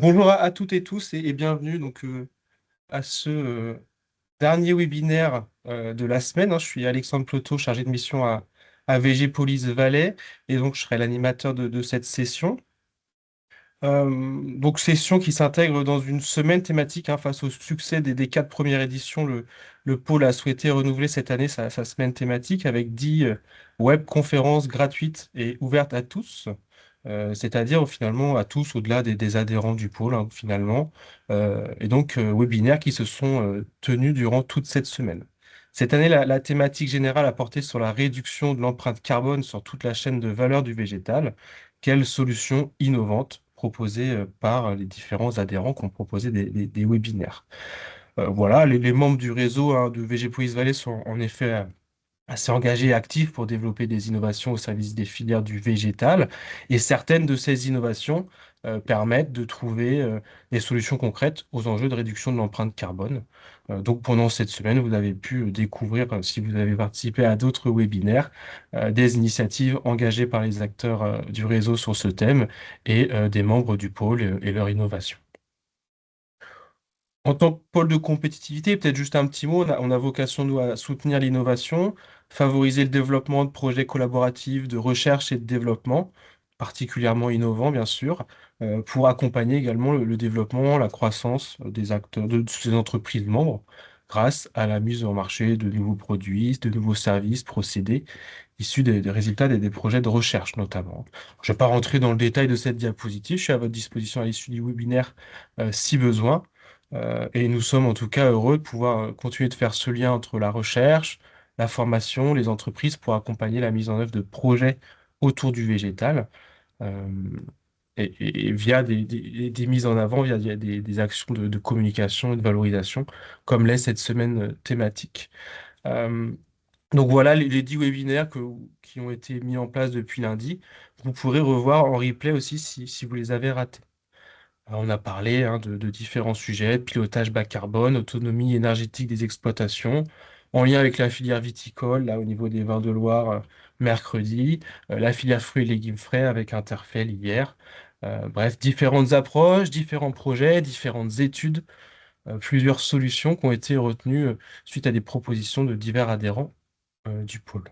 Bonjour à toutes et tous et bienvenue à ce dernier webinaire de la semaine, hein. Je suis Alexandre Ploto, chargé de mission à VG Police Valais et donc je serai l'animateur de cette session. Session qui s'intègre dans une semaine thématique, hein, face au succès des quatre premières éditions. Le pôle a souhaité renouveler cette année sa semaine thématique avec 10 web conférences gratuites et ouvertes à tous. C'est-à-dire finalement à tous au-delà des adhérents du pôle, hein, finalement, webinaires qui se sont tenus durant toute cette semaine. Cette année, la thématique générale a porté sur la réduction de l'empreinte carbone sur toute la chaîne de valeur du végétal. Quelles solutions innovantes proposées par les différents adhérents qui ont proposé des webinaires. Voilà, les membres du réseau, hein, de VG Police Valley sont en effet assez engagés et actifs pour développer des innovations au service des filières du végétal. Et certaines de ces innovations permettent de trouver des solutions concrètes aux enjeux de réduction de l'empreinte carbone. Donc pendant cette semaine, vous avez pu découvrir, si vous avez participé à d'autres webinaires, des initiatives engagées par les acteurs du réseau sur ce thème et des membres du pôle et leur innovation. En tant que pôle de compétitivité, peut-être juste un petit mot, on a vocation, nous, à soutenir l'innovation, favoriser le développement de projets collaboratifs de recherche et de développement, particulièrement innovants, bien sûr, pour accompagner également le développement, la croissance des acteurs, de ces entreprises membres, grâce à la mise en marché de nouveaux produits, de nouveaux services, procédés, issus des résultats des projets de recherche, notamment. Je ne vais pas rentrer dans le détail de cette diapositive, je suis à votre disposition à l'issue du webinaire, si besoin. Et nous sommes en tout cas heureux de pouvoir continuer de faire ce lien entre la recherche, la formation, les entreprises pour accompagner la mise en œuvre de projets autour du végétal, euh, et via des mises en avant, via des actions de communication et de valorisation, comme l'est cette semaine thématique. Euh, donc voilà les 10 webinaires qui ont été mis en place depuis lundi. Vous pourrez revoir en replay aussi si vous les avez ratés. On a parlé, hein, de différents sujets: pilotage bas carbone, autonomie énergétique des exploitations, en lien avec la filière viticole, là au niveau des vins de Loire, mercredi, la filière fruits et légumes frais avec Interfel hier. Bref, différentes approches, différents projets, différentes études, plusieurs solutions qui ont été retenues suite à des propositions de divers adhérents du pôle.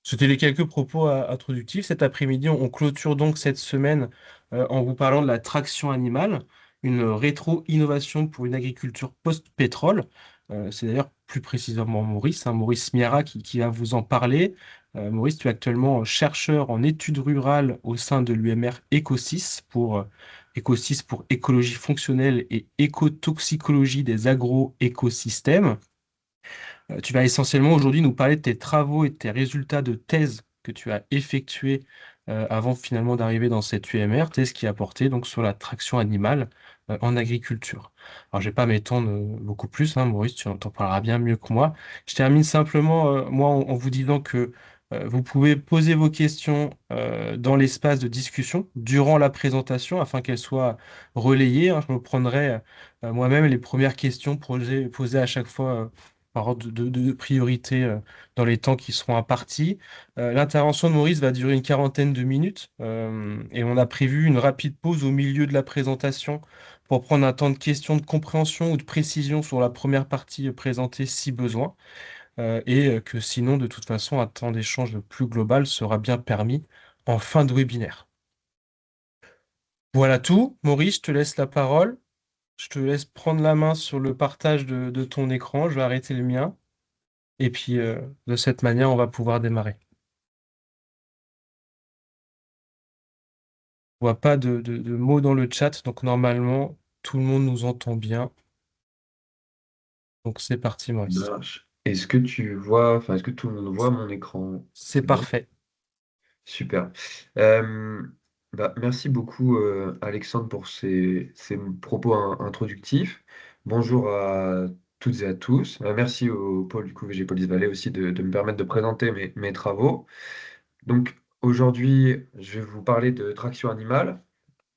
C'était les quelques propos introductifs. Cet après-midi, on clôture donc cette semaine en vous parlant de la traction animale, une rétro-innovation pour une agriculture post-pétrole. C'est d'ailleurs plus précisément Maurice, hein, Maurice Miara, qui va vous en parler. Maurice, tu es actuellement chercheur en études rurales au sein de l'UMR Eco6 pour écologie fonctionnelle et écotoxicologie des agro-écosystèmes. Tu vas essentiellement aujourd'hui nous parler de tes travaux et de tes résultats de thèse que tu as effectués avant finalement d'arriver dans cette UMR, thèse qui a porté donc sur la traction animale en agriculture. Alors je vais pas m'étendre beaucoup plus, hein, Maurice, tu en parleras bien mieux que moi. Je termine simplement, moi, en vous disant que vous pouvez poser vos questions dans l'espace de discussion durant la présentation afin qu'elles soient relayées, hein. Je me prendrai moi-même les premières questions posées à chaque fois par ordre de priorité dans les temps qui seront impartis. L'intervention de Maurice va durer une quarantaine de minutes et on a prévu une rapide pause au milieu de la présentation pour prendre un temps de questions de compréhension ou de précision sur la première partie présentée si besoin, que sinon, de toute façon, un temps d'échange plus global sera bien permis en fin de webinaire. Voilà tout. Maurice, je te laisse la parole. Je te laisse prendre la main sur le partage de ton écran. Je vais arrêter le mien. Et puis, de cette manière, on va pouvoir démarrer. Je vois pas de mots dans le chat, donc normalement, tout le monde nous entend bien. Donc c'est parti, Maurice. Marche. Est-ce que tu vois, est-ce que tout le monde voit mon écran? C'est C'est bon? parfait. Super. Euh, merci beaucoup, Alexandre, pour ces propos introductifs. Bonjour à toutes et à tous. Merci au pôle du coup VG Police Valley aussi de me permettre de présenter mes travaux. Donc aujourd'hui, je vais vous parler de traction animale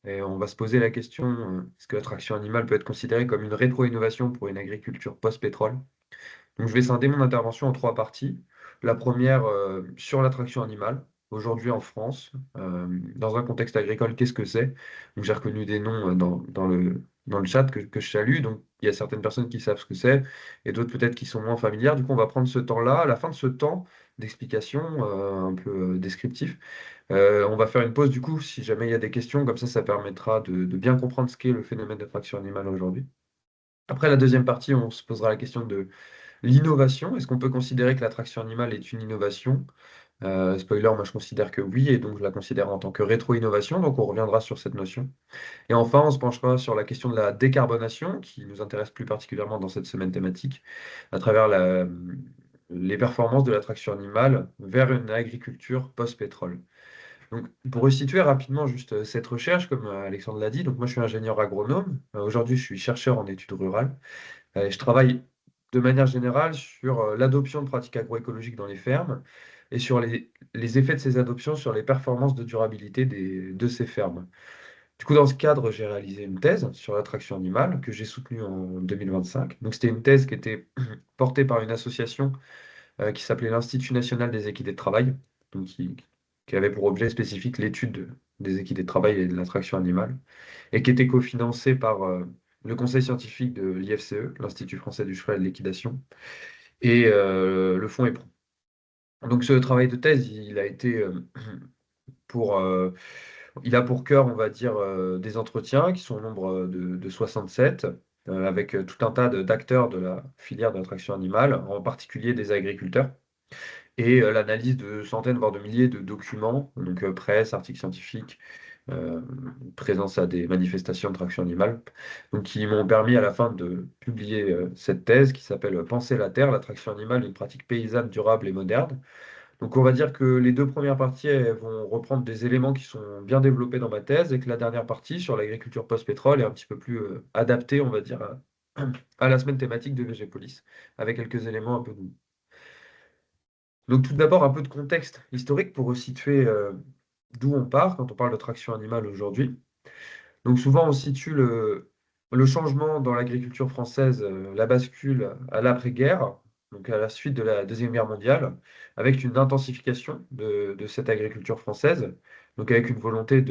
et on va se poser la question, est-ce que la traction animale peut être considérée comme une rétro-innovation pour une agriculture post-pétrole? Donc, je vais scinder mon intervention en trois parties. La première, sur l'attraction animale. aujourd'hui en France, dans un contexte agricole, qu'est-ce que c'est? Donc j'ai reconnu des noms dans le chat que je salue. Donc il y a certaines personnes qui savent ce que c'est et d'autres peut-être qui sont moins familières. Du coup, on va prendre ce temps-là. À la fin de ce temps d'explication un peu descriptif, on va faire une pause du coup, si jamais il y a des questions, comme ça permettra de bien comprendre ce qu'est le phénomène d'attraction animale aujourd'hui. Après la deuxième partie, on se posera la question de l'innovation. Est-ce qu'on peut considérer que l'attraction animale est une innovation? Spoiler, moi je considère que oui, et donc je la considère en tant que rétro-innovation, donc on reviendra sur cette notion. Et enfin, on se penchera sur la question de la décarbonation, qui nous intéresse plus particulièrement dans cette semaine thématique, à travers les performances de l'attraction animale vers une agriculture post-pétrole. Donc, pour resituer rapidement juste cette recherche, comme Alexandre l'a dit, donc moi je suis ingénieur agronome. Aujourd'hui, je suis chercheur en études rurales. Je travaille de manière générale sur l'adoption de pratiques agroécologiques dans les fermes et sur les effets de ces adoptions sur les performances de durabilité de ces fermes. Du coup, dans ce cadre, j'ai réalisé une thèse sur l'attraction animale que j'ai soutenue en 2025. Donc, c'était une thèse qui était portée par une association qui s'appelait l'Institut national des équidés de travail, donc qui avait pour objet spécifique l'étude des équidés de travail et de l'attraction animale, et qui était cofinancée par le conseil scientifique de l'IFCE, l'Institut français du cheval et de l'équitation, et le fonds EPRO. Donc ce travail de thèse, il a été pour, il a pour cœur, on va dire, des entretiens qui sont au nombre de 67, avec tout un tas d'acteurs de la filière de l'attraction animale, en particulier des agriculteurs et l'analyse de centaines, voire de milliers de documents, donc presse, articles scientifiques, euh, présence à des manifestations de traction animale, donc qui m'ont permis à la fin de publier cette thèse qui s'appelle Penser la Terre, l'attraction animale, une pratique paysanne durable et moderne. Donc on va dire que les deux premières parties elles vont reprendre des éléments qui sont bien développés dans ma thèse et que la dernière partie sur l'agriculture post-pétrole est un petit peu plus adaptée, on va dire, à la semaine thématique de Végépolis, avec quelques éléments un peu nouveaux. Donc tout d'abord, un peu de contexte historique pour resituer d'où on part quand on parle de traction animale aujourd'hui. Donc souvent, on situe le changement dans l'agriculture française, la bascule à l'après-guerre, donc à la suite de la Deuxième Guerre mondiale, avec une intensification de cette agriculture française, donc avec une volonté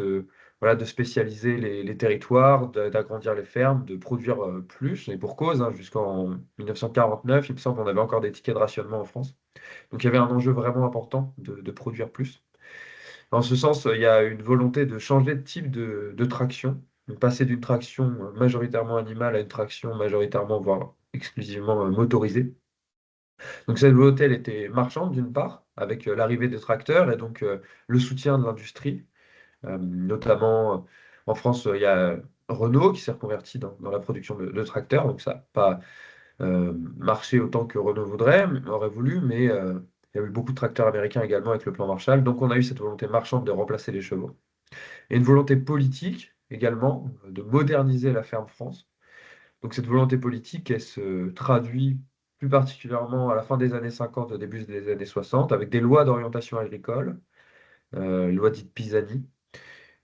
voilà, de spécialiser les territoires, d'agrandir les fermes, de produire plus, et pour cause, hein, jusqu'en 1949, il me semble qu'on avait encore des tickets de rationnement en France. Donc il y avait un enjeu vraiment important de produire plus. En ce sens, il y a une volonté de changer de type de traction, de passer d'une traction majoritairement animale à une traction majoritairement, voire exclusivement motorisée. Donc cette volonté, elle était marchande d'une part, avec l'arrivée des tracteurs et donc le soutien de l'industrie. Notamment en France, il y a Renault qui s'est reconverti dans la production de tracteurs, donc ça n'a pas marché autant que Renault aurait voulu, mais il y a eu beaucoup de tracteurs américains également avec le plan Marshall. Donc on a eu cette volonté marchande de remplacer les chevaux. Et une volonté politique également de moderniser la ferme France. Donc cette volonté politique, elle se traduit plus particulièrement à la fin des années 50, au début des années 60, avec des lois d'orientation agricole, loi dite Pisani,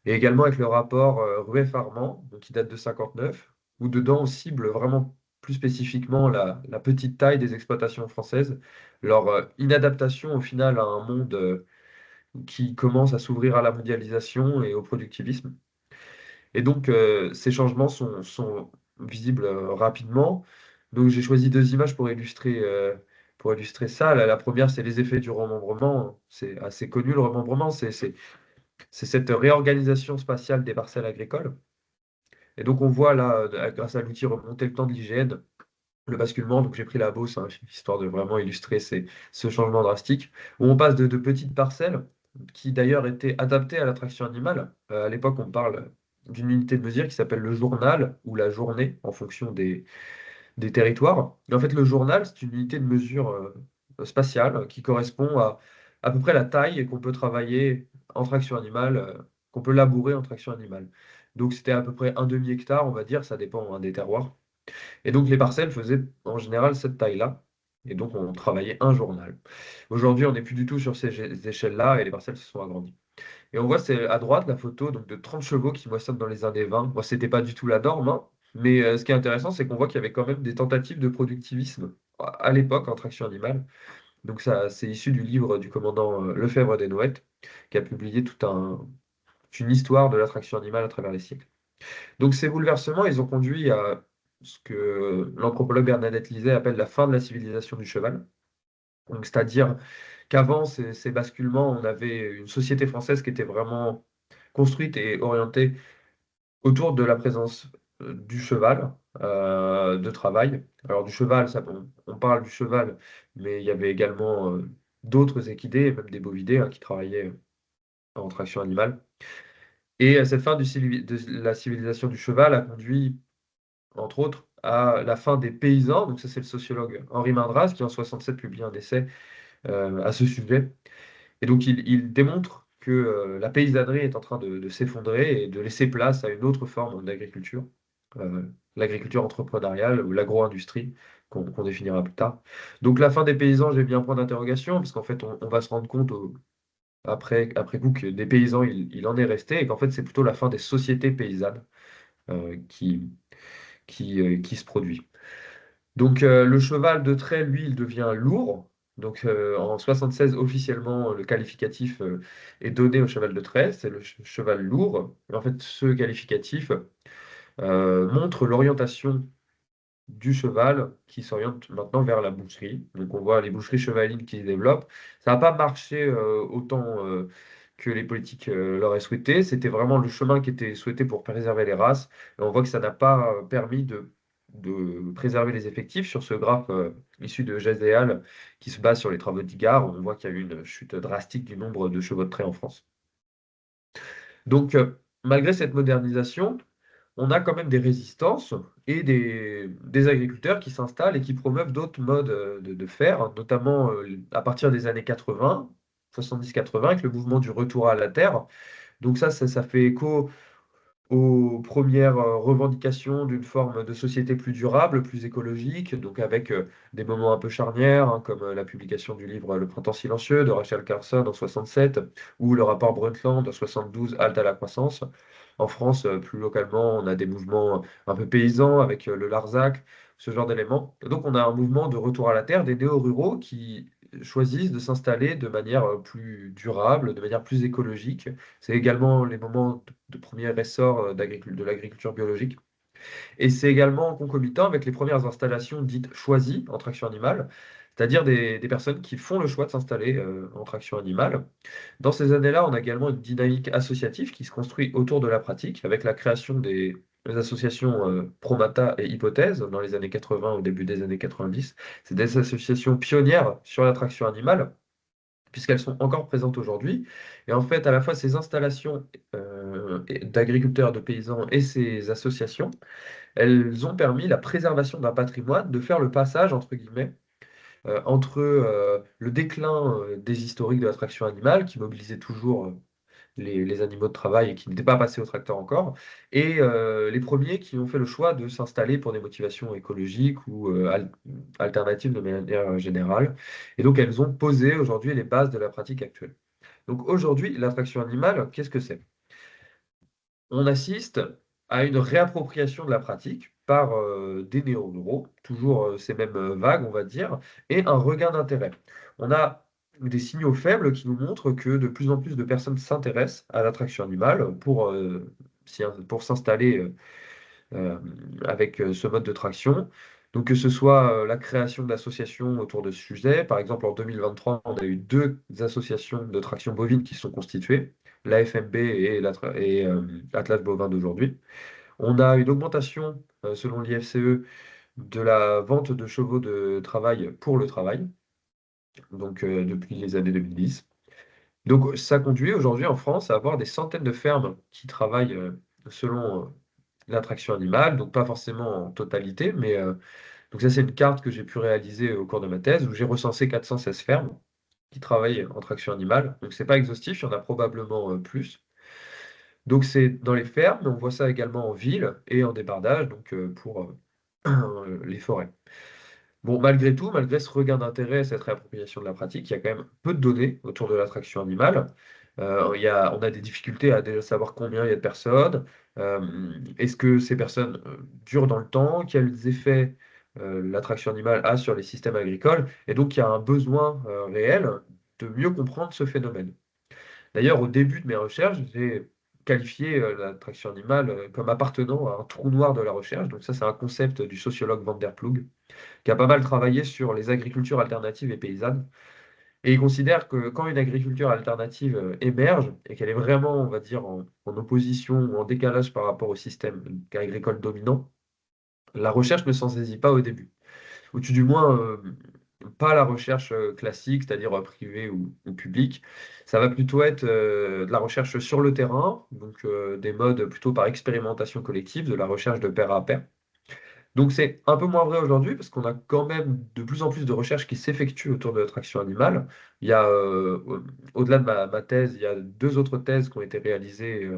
et également avec le rapport Rueff-Armand, donc qui date de 59, où dedans on cible vraiment plus spécifiquement la petite taille des exploitations françaises, leur inadaptation au final à un monde qui commence à s'ouvrir à la mondialisation et au productivisme. Et donc ces changements sont visibles rapidement. Donc j'ai choisi deux images pour illustrer ça. La première, c'est les effets du remembrement. C'est assez connu le remembrement, c'est cette réorganisation spatiale des parcelles agricoles. Et donc, on voit là, grâce à l'outil remonter le temps de l'IGN, le basculement. Donc, j'ai pris la Beauce, hein, histoire de vraiment illustrer ce changement drastique, où on passe de petites parcelles, qui d'ailleurs étaient adaptées à l'attraction animale. À l'époque, on parle d'une unité de mesure qui s'appelle le journal ou la journée, en fonction des territoires. Et en fait, le journal, c'est une unité de mesure spatiale qui correspond à peu près la taille qu'on peut travailler en traction animale, qu'on peut labourer en traction animale. Donc, c'était à peu près un demi-hectare, on va dire, ça dépend hein, des terroirs. Et donc, les parcelles faisaient en général cette taille-là. Et donc, on travaillait un journal. Aujourd'hui, on n'est plus du tout sur ces échelles-là et les parcelles se sont agrandies. Et on voit, c'est à droite la photo donc, de 30 chevaux qui moissonnent dans les années 20. Bon, c'était pas du tout la norme, hein, mais ce qui est intéressant, c'est qu'on voit qu'il y avait quand même des tentatives de productivisme à l'époque en traction animale. Donc ça, c'est issu du livre du commandant Lefebvre Desnouettes, qui a publié une histoire de l'attraction animale à travers les siècles. Donc ces bouleversements, ils ont conduit à ce que l'anthropologue Bernadette Lisset appelle la fin de la civilisation du cheval. Donc, c'est-à-dire qu'avant ces basculements, on avait une société française qui était vraiment construite et orientée autour de la présence du cheval de travail. Alors du cheval, on parle du cheval, mais il y avait également d'autres équidés, et même des bovidés qui travaillaient en traction animale. Et cette fin de la civilisation du cheval a conduit, entre autres, à la fin des paysans. Donc ça, c'est le sociologue Henri Mindras qui, en 67, publie un essai à ce sujet. Et donc, il démontre que la paysannerie est en train de s'effondrer et de laisser place à une autre forme d'agriculture, euh, l'agriculture entrepreneuriale ou l'agro-industrie, qu'on définira plus tard. Donc, la fin des paysans, j'ai mis un point d'interrogation, parce qu'en fait, on va se rendre compte après coup que des paysans, il en est resté, et qu'en fait, c'est plutôt la fin des sociétés paysannes euh, qui, qui se produit. Donc le cheval de trait, lui, il devient lourd. Donc en 76, officiellement, le qualificatif est donné au cheval de trait, c'est le cheval lourd. Et en fait, ce qualificatif montre l'orientation du cheval qui s'oriente maintenant vers la boucherie. Donc on voit les boucheries chevalines qui se développent. Ça n'a pas marché autant que les politiques l'auraient souhaité. C'était vraiment le chemin qui était souhaité pour préserver les races. Et on voit que ça n'a pas permis de préserver les effectifs. Sur ce graphe issu de Jazéal qui se base sur les travaux d'Igard, on voit qu'il y a eu une chute drastique du nombre de chevaux de trait en France. Donc, malgré cette modernisation, on a quand même des résistances et des agriculteurs qui s'installent et qui promeuvent d'autres modes de faire, hein, notamment à partir des années 80, 70-80, avec le mouvement du retour à la terre. Donc ça fait écho aux premières revendications d'une forme de société plus durable, plus écologique, donc avec des moments un peu charnières, hein, comme la publication du livre Le Printemps silencieux de Rachel Carson en 67, ou le rapport Brundtland en 72, Halte à la croissance. En France, plus localement, on a des mouvements un peu paysans avec le Larzac, ce genre d'éléments. Donc on a un mouvement de retour à la terre des néo-ruraux qui choisissent de s'installer de manière plus durable, de manière plus écologique. C'est également les moments de premier essor de l'agriculture biologique. Et c'est également concomitant avec les premières installations dites choisies en traction animale, c'est-à-dire des personnes qui font le choix de s'installer en traction animale. Dans ces années-là, on a également une dynamique associative qui se construit autour de la pratique, avec la création des associations Promata et Hypothèse dans les années 80 au début des années 90. C'est des associations pionnières sur la traction animale puisqu'elles sont encore présentes aujourd'hui. Et en fait, à la fois ces installations d'agriculteurs, de paysans et ces associations, elles ont permis la préservation d'un patrimoine, de faire le passage, entre guillemets, entre le déclin des historiques de l'attraction animale, qui mobilisait toujours les animaux de travail et qui n'étaient pas passés au tracteur encore, et les premiers qui ont fait le choix de s'installer pour des motivations écologiques ou alternatives de manière générale. Et donc elles ont posé aujourd'hui les bases de la pratique actuelle. Donc aujourd'hui, l'attraction animale, qu'est-ce que c'est? On assiste à une réappropriation de la pratique par des néo-ruraux, toujours ces mêmes vagues, on va dire, et un regain d'intérêt. On a des signaux faibles qui nous montrent que de plus en plus de personnes s'intéressent à l'attraction animale pour s'installer euh, avec ce mode de traction. Donc que ce soit la création d'associations autour de ce sujet, par exemple en 2023, on a eu deux associations de traction bovine qui sont constituées, l'AFMB et Atlas Bovin d'aujourd'hui. On a une augmentation, selon l'IFCE, de la vente de chevaux de travail pour le travail, donc depuis les années 2010. Donc ça conduit aujourd'hui en France à avoir des centaines de fermes qui travaillent selon l'attraction animale, donc pas forcément en totalité, mais donc ça c'est une carte que j'ai pu réaliser au cours de ma thèse où j'ai recensé 416 fermes qui travaillent en traction animale. Donc c'est pas exhaustif, il y en a probablement plus. Donc c'est dans les fermes, mais on voit ça également en ville et en débardage, donc pour les forêts. Bon, malgré tout, malgré ce regain d'intérêt, cette réappropriation de la pratique, il y a quand même peu de données autour de l'attraction animale. On a des difficultés à déjà savoir combien il y a de personnes. Est-ce que ces personnes durent dans le temps? Quels effets l'attraction animale a sur les systèmes agricoles, et donc il y a un besoin réel de mieux comprendre ce phénomène. D'ailleurs, au début de mes recherches, j'ai qualifié l'attraction animale comme appartenant à un trou noir de la recherche. Donc ça, c'est un concept du sociologue Van der Ploeg, qui a pas mal travaillé sur les agricultures alternatives et paysannes. Et il considère que quand une agriculture alternative émerge et qu'elle est vraiment, on va dire, en opposition ou en décalage par rapport au système agricole dominant, la recherche ne s'en saisit pas au début. Ou tout du moins, pas la recherche classique, c'est-à-dire privée ou publique. Ça va plutôt être de la recherche sur le terrain, donc des modes plutôt par expérimentation collective, de la recherche de pair à pair. Donc c'est un peu moins vrai aujourd'hui parce qu'on a quand même de plus en plus de recherches qui s'effectuent autour de l'attraction animale. Il y a, au-delà de ma thèse, il y a deux autres thèses qui ont été réalisées.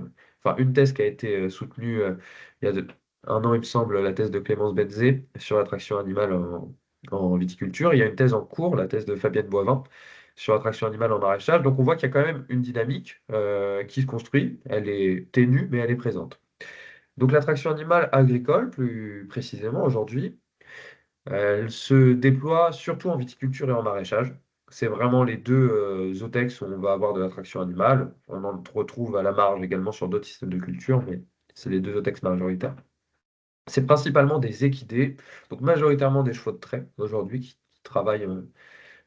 Enfin, une thèse qui a été soutenue il y a un an, il me semble, la thèse de Clémence Betzé sur l'attraction animale en viticulture. Il y a une thèse en cours, la thèse de Fabienne Boivin, sur l'attraction animale en maraîchage. Donc on voit qu'il y a quand même une dynamique qui se construit. Elle est ténue, mais elle est présente. Donc l'attraction animale agricole, plus précisément aujourd'hui, elle se déploie surtout en viticulture et en maraîchage. C'est vraiment les deux zootex où on va avoir de l'attraction animale. On en retrouve à la marge également sur d'autres systèmes de culture, mais c'est les deux zootex majoritaires. C'est principalement des équidés, donc majoritairement des chevaux de trait aujourd'hui qui travaillent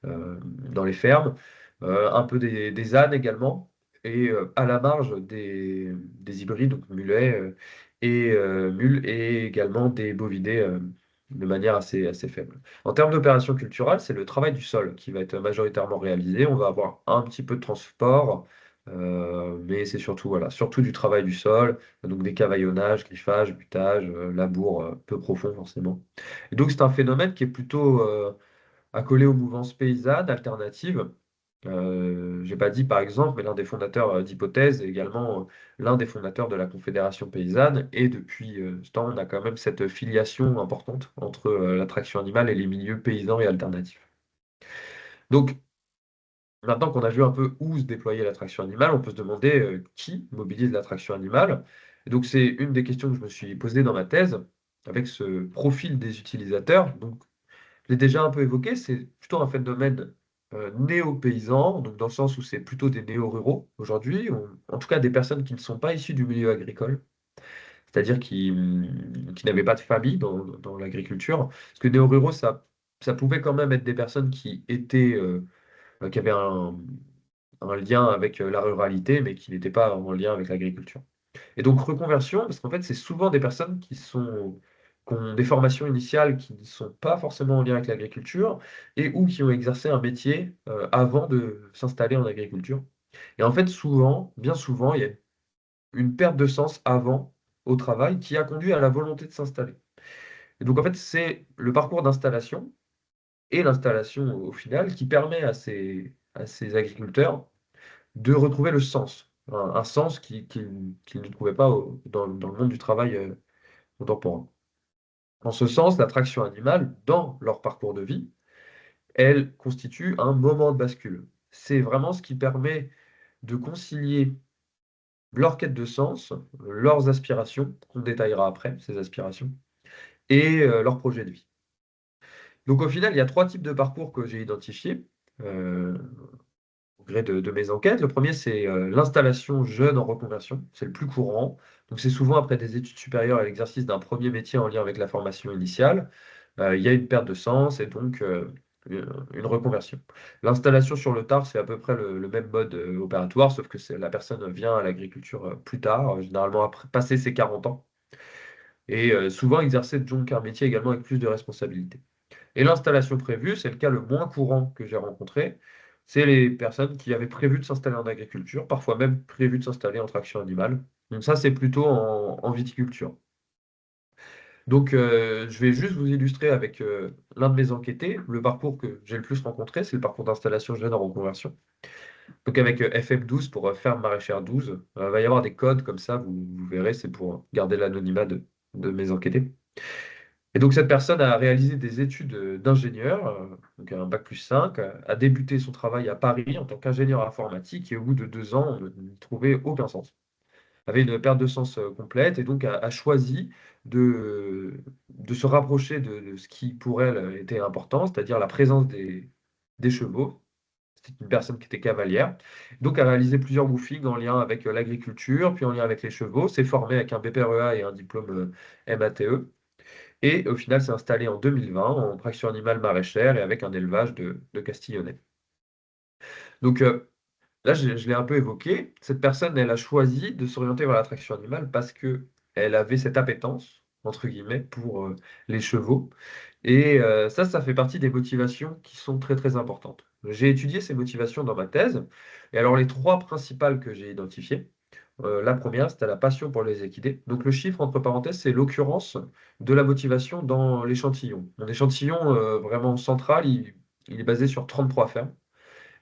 dans les fermes, un peu des ânes également, et à la marge des hybrides, donc mulets et mules, et également des bovidés de manière assez faible. En termes d'opération culturelle, c'est le travail du sol qui va être majoritairement réalisé. On va avoir un petit peu de transport, mais c'est surtout, voilà, surtout du travail du sol, donc des cavaillonnages, griffages, butages, labour peu profond forcément. Et donc c'est un phénomène qui est plutôt accolé aux mouvances paysannes alternatives. J'ai pas dit par exemple, mais l'un des fondateurs d'Hypothèse est également l'un des fondateurs de la Confédération paysanne. Et depuis ce temps, on a quand même cette filiation importante entre l'attraction animale et les milieux paysans et alternatifs. Donc, maintenant qu'on a vu un peu où se déployer l'attraction animale, on peut se demander qui mobilise l'attraction animale. Et donc, c'est une des questions que je me suis posée dans ma thèse, avec ce profil des utilisateurs. Donc, je l'ai déjà un peu évoqué, c'est plutôt un phénomène néo-paysan, donc dans le sens où c'est plutôt des néo-ruraux aujourd'hui, en tout cas des personnes qui ne sont pas issues du milieu agricole, c'est-à-dire qui n'avaient pas de famille dans l'agriculture. Parce que néo-ruraux, ça pouvait quand même être des personnes qui étaient, qui avaient un lien avec la ruralité, mais qui n'étaient pas en lien avec l'agriculture. Et donc reconversion, parce qu'en fait, c'est souvent des personnes qui ont des formations initiales qui ne sont pas forcément en lien avec l'agriculture et ou qui ont exercé un métier avant de s'installer en agriculture. Et en fait, souvent, bien souvent, il y a une perte de sens avant au travail qui a conduit à la volonté de s'installer. Et donc en fait, c'est le parcours d'installation et l'installation au final qui permet à ces agriculteurs de retrouver le sens, un sens qu'ils ne trouvaient pas dans le monde du travail contemporain. En ce sens, l'attraction animale, dans leur parcours de vie, elle constitue un moment de bascule. C'est vraiment ce qui permet de concilier leur quête de sens, leurs aspirations, qu'on détaillera après, ces aspirations, et leur projet de vie. Donc au final, il y a trois types de parcours que j'ai identifiés. Euh, au gré de mes enquêtes. Le premier, c'est l'installation jeune en reconversion. C'est le plus courant. Donc, c'est souvent après des études supérieures et l'exercice d'un premier métier en lien avec la formation initiale. Il y a une perte de sens et donc une reconversion. L'installation sur le tard, c'est à peu près le même mode opératoire, sauf que la personne vient à l'agriculture plus tard, généralement après passer ses 40 ans, et souvent exercer donc un métier également avec plus de responsabilités. Et l'installation prévue, c'est le cas le moins courant que j'ai rencontré. C'est les personnes qui avaient prévu de s'installer en agriculture, parfois même prévu de s'installer en traction animale. Donc ça, c'est plutôt en viticulture. Donc je vais juste vous illustrer avec l'un de mes enquêtés, le parcours que j'ai le plus rencontré, c'est le parcours d'installation jeune en reconversion. Donc avec FM12 pour ferme maraîchère 12, il va y avoir des codes comme ça, vous verrez, c'est pour garder l'anonymat de mes enquêtés. Et donc cette personne a réalisé des études d'ingénieur, donc un bac plus 5, a débuté son travail à Paris en tant qu'ingénieur informatique et au bout de 2 ans, on n'y trouvait aucun sens. avait une perte de sens complète et donc a choisi de se rapprocher de ce qui pour elle était important, c'est-à-dire la présence des chevaux. C'était une personne qui était cavalière. Donc, a réalisé plusieurs woofings en lien avec l'agriculture, puis en lien avec les chevaux. S'est formé avec un BPREA et un diplôme MATE. Et au final, s'est installé en 2020 en traction animale maraîchère et avec un élevage de Castillonnais. Donc, là, je l'ai un peu évoqué. Cette personne, elle a choisi de s'orienter vers la traction animale parce que elle avait cette appétence, entre guillemets, pour les chevaux. Et ça fait partie des motivations qui sont très très importantes. J'ai étudié ces motivations dans ma thèse. Et alors les trois principales que j'ai identifiées, la première, c'était la passion pour les équidés. Donc le chiffre, entre parenthèses, c'est l'occurrence de la motivation dans l'échantillon. Mon échantillon vraiment central, il est basé sur 33 fermes.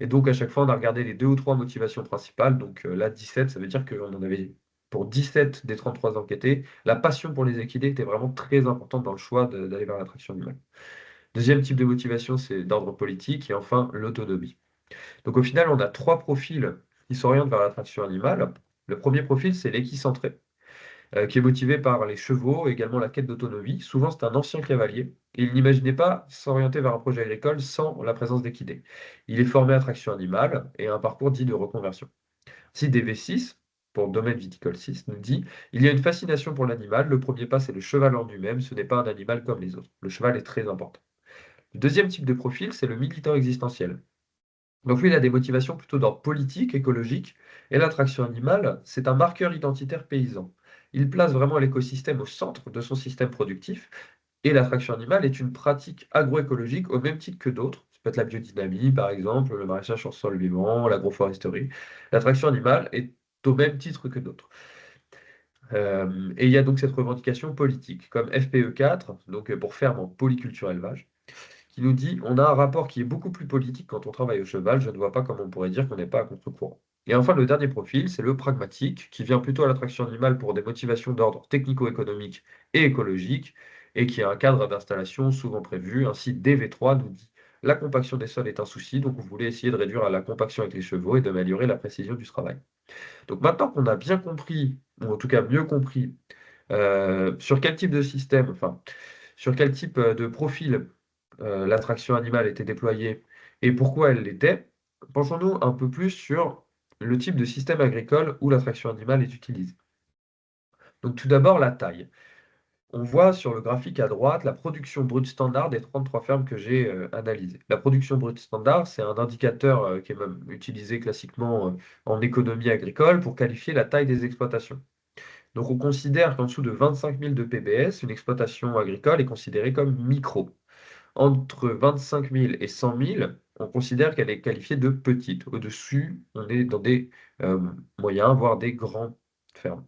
Et donc, à chaque fois, on a regardé les deux ou trois motivations principales. Donc là, 17, ça veut dire qu'on en avait pour 17 des 33 enquêtés. La passion pour les équidés était vraiment très importante dans le choix d'aller vers l'attraction animale. Deuxième type de motivation, c'est d'ordre politique. Et enfin, l'autonomie. Donc au final, on a trois profils qui s'orientent vers l'attraction animale. Le premier profil, c'est l'équicentré, qui est motivé par les chevaux, également la quête d'autonomie. Souvent, c'est un ancien cavalier. Et il n'imaginait pas s'orienter vers un projet agricole sans la présence d'équidés. Il est formé à traction animale et a un parcours dit de reconversion. Si DV6, pour domaine viticole 6, nous dit il y a une fascination pour l'animal. Le premier pas, c'est le cheval en lui-même. Ce n'est pas un animal comme les autres. Le cheval est très important. Le deuxième type de profil, c'est le militant existentiel. Donc lui, il a des motivations plutôt d'ordre politique, écologique, et l'attraction animale, c'est un marqueur identitaire paysan. Il place vraiment l'écosystème au centre de son système productif, et l'attraction animale est une pratique agroécologique au même titre que d'autres. Ça peut être la biodynamie, par exemple, le maraîchage sur sol vivant, l'agroforesterie. L'attraction animale est au même titre que d'autres. Et il y a donc cette revendication politique, comme FPE4, donc pour ferme en polyculture élevage qui nous dit on a un rapport qui est beaucoup plus politique quand on travaille au cheval, je ne vois pas comment on pourrait dire qu'on n'est pas à contre-courant. Et enfin, le dernier profil, c'est le pragmatique, qui vient plutôt à l'attraction animale pour des motivations d'ordre technico-économique et écologique, et qui a un cadre d'installation souvent prévu. Ainsi, DV3 nous dit la compaction des sols est un souci, donc on voulait essayer de réduire la compaction avec les chevaux et d'améliorer la précision du travail. Donc maintenant qu'on a bien compris, ou en tout cas mieux compris, sur quel type de système, enfin, sur quel type de profil l'attraction animale était déployée et pourquoi elle l'était, penchons-nous un peu plus sur le type de système agricole où l'attraction animale est utilisée. Donc tout d'abord, la taille. On voit sur le graphique à droite la production brute standard des 33 fermes que j'ai analysées. La production brute standard, c'est un indicateur qui est même utilisé classiquement en économie agricole pour qualifier la taille des exploitations. Donc on considère qu'en dessous de 25 000 de PBS, une exploitation agricole est considérée comme micro. Entre 25 000 et 100 000, on considère qu'elle est qualifiée de petite. Au-dessus, on est dans des euh, moyens, voire des grandes fermes.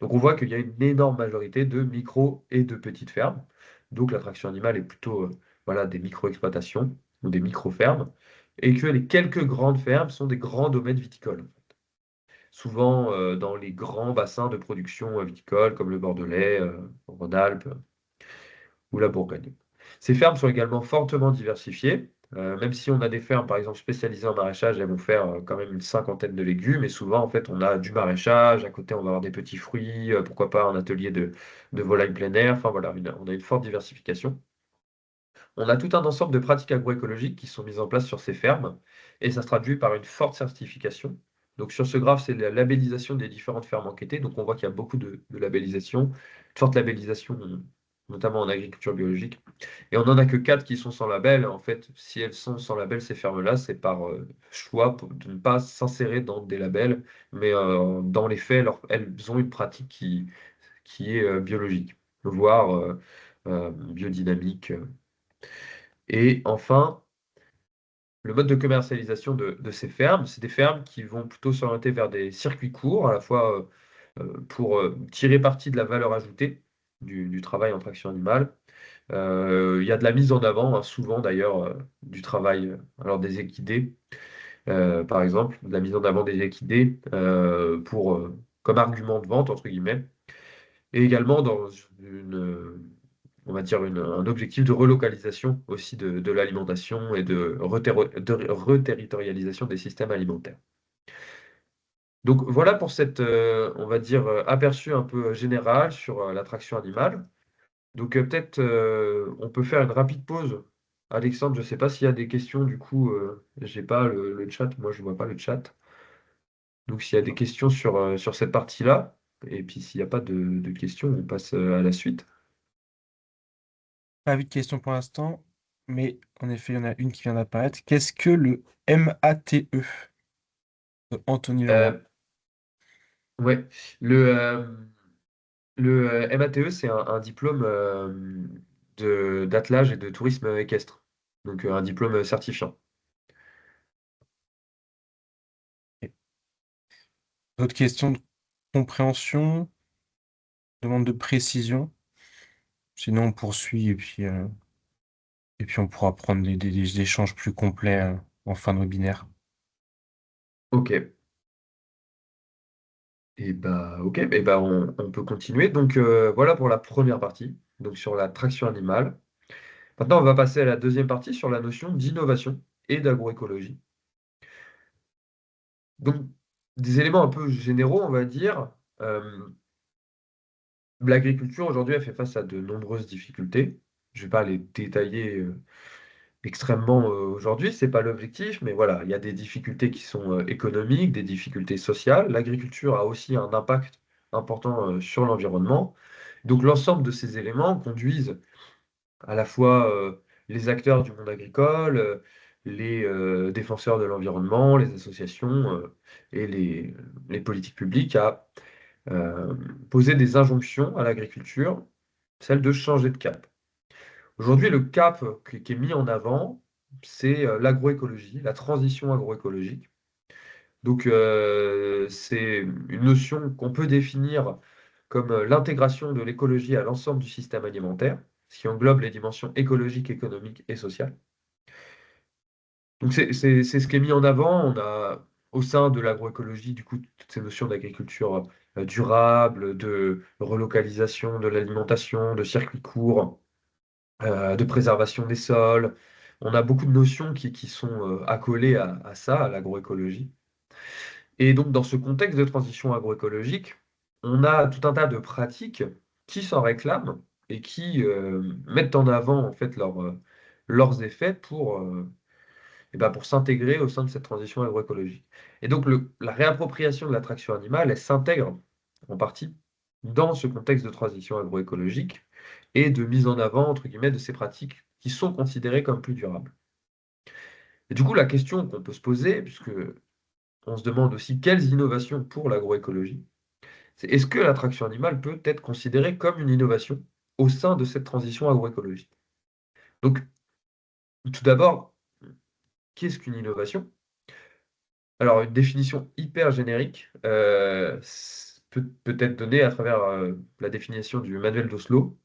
Donc on voit qu'il y a une énorme majorité de micro et de petites fermes. Donc l'attraction animale est plutôt voilà, des micro-exploitations ou des micro-fermes. Et que les quelques grandes fermes sont des grands domaines viticoles. Souvent dans les grands bassins de production viticole comme le Bordelais, Rhône-Alpes, ou la Bourgogne. Ces fermes sont également fortement diversifiées. Même si on a des fermes, par exemple, spécialisées en maraîchage, elles vont faire quand même une cinquantaine de légumes. Et souvent, en fait, on a du maraîchage. À côté, on va avoir des petits fruits. Pourquoi pas un atelier de volaille plein air. Enfin, voilà, on a une forte diversification. On a tout un ensemble de pratiques agroécologiques qui sont mises en place sur ces fermes. Et ça se traduit par une forte certification. Donc, sur ce graphe, c'est la labellisation des différentes fermes enquêtées. Donc, on voit qu'il y a beaucoup de labellisation, de forte labellisation, notamment en agriculture biologique. Et on n'en a que 4 qui sont sans label. En fait, si elles sont sans label, ces fermes-là, c'est par choix de ne pas s'insérer dans des labels, mais dans les faits, elles ont une pratique qui est biologique, voire biodynamique. Et enfin, le mode de commercialisation de ces fermes, c'est des fermes qui vont plutôt s'orienter vers des circuits courts, à la fois pour tirer parti de la valeur ajoutée du travail en traction animale. Il y a de la mise en avant, hein, souvent d'ailleurs, du travail, alors des équidés, par exemple, de la mise en avant des équidés comme argument de vente, entre guillemets, et également dans on va dire un objectif de relocalisation aussi de l'alimentation et de reterritorialisation des systèmes alimentaires. Donc voilà pour cette, on va dire, aperçu un peu général sur l'attraction animale. Donc peut-être on peut faire une rapide pause. Alexandre, je ne sais pas s'il y a des questions, du coup, j'ai pas le chat, moi je vois pas le chat. Donc s'il y a des questions sur cette partie-là, et puis s'il n'y a pas de questions, on passe à la suite. Pas vu de questions pour l'instant, mais en effet, il y en a une qui vient d'apparaître. Qu'est-ce que le MATE de Anthony Leroy? Euh, ouais, le, euh, le MATE, c'est un diplôme d'attelage et de tourisme équestre. Donc un diplôme certifiant. Et d'autres questions de compréhension, demande de précision. Sinon, on poursuit et puis on pourra prendre des échanges plus complets en fin de webinaire. Ok. Et bah on peut continuer. Donc voilà pour la première partie, donc sur la traction animale. Maintenant, on va passer à la deuxième partie sur la notion d'innovation et d'agroécologie. Donc, des éléments un peu généraux, on va dire. Euh, L'agriculture aujourd'hui, elle fait face à de nombreuses difficultés. Je ne vais pas les détailler extrêmement aujourd'hui, c'est pas l'objectif, mais voilà, il y a des difficultés qui sont économiques, des difficultés sociales. L'agriculture a aussi un impact important sur l'environnement. Donc l'ensemble de ces éléments conduisent à la fois les acteurs du monde agricole, les défenseurs de l'environnement, les associations et les politiques publiques à euh, poser des injonctions à l'agriculture, celle de changer de cap. Aujourd'hui, le cap qui est mis en avant, c'est l'agroécologie, la transition agroécologique. Donc, c'est une notion qu'on peut définir comme l'intégration de l'écologie à l'ensemble du système alimentaire, ce qui englobe les dimensions écologiques, économiques et sociales. Donc, c'est ce qui est mis en avant. On a au sein de l'agroécologie, du coup, toutes ces notions d'agriculture durable, de relocalisation de l'alimentation, de circuits courts, de préservation des sols. On a beaucoup de notions qui sont accolées à ça, à l'agroécologie. Et donc, dans ce contexte de transition agroécologique, on a tout un tas de pratiques qui s'en réclament et qui mettent en avant en fait leurs effets pour s'intégrer au sein de cette transition agroécologique. Et donc, la réappropriation de l'attraction animale, elle s'intègre en partie dans ce contexte de transition agroécologique et de mise en avant, entre guillemets, de ces pratiques qui sont considérées comme plus durables. Et du coup, la question qu'on peut se poser, puisque on se demande aussi quelles innovations pour l'agroécologie, c'est est-ce que l'attraction animale peut être considérée comme une innovation au sein de cette transition agroécologique? Donc, tout d'abord, qu'est-ce qu'une innovation? Alors, une définition hyper générique peut être donnée à travers la définition du manuel d'Oslo.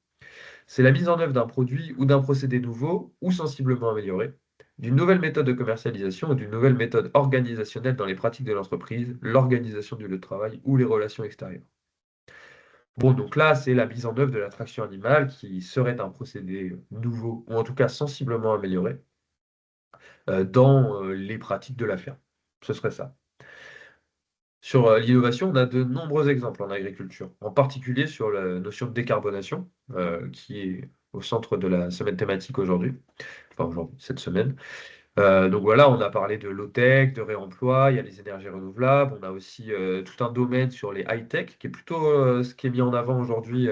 C'est la mise en œuvre d'un produit ou d'un procédé nouveau ou sensiblement amélioré, d'une nouvelle méthode de commercialisation ou d'une nouvelle méthode organisationnelle dans les pratiques de l'entreprise, l'organisation du lieu de travail ou les relations extérieures. Bon, donc là, c'est la mise en œuvre de l'attraction animale qui serait un procédé nouveau ou en tout cas sensiblement amélioré dans les pratiques de la ferme. Ce serait ça. Sur l'innovation, on a de nombreux exemples en agriculture, en particulier sur la notion de décarbonation, qui est au centre de la semaine thématique aujourd'hui, enfin aujourd'hui, cette semaine. Donc voilà, on a parlé de low-tech, de réemploi, il y a les énergies renouvelables, on a aussi tout un domaine sur les high-tech, qui est plutôt ce qui est mis en avant aujourd'hui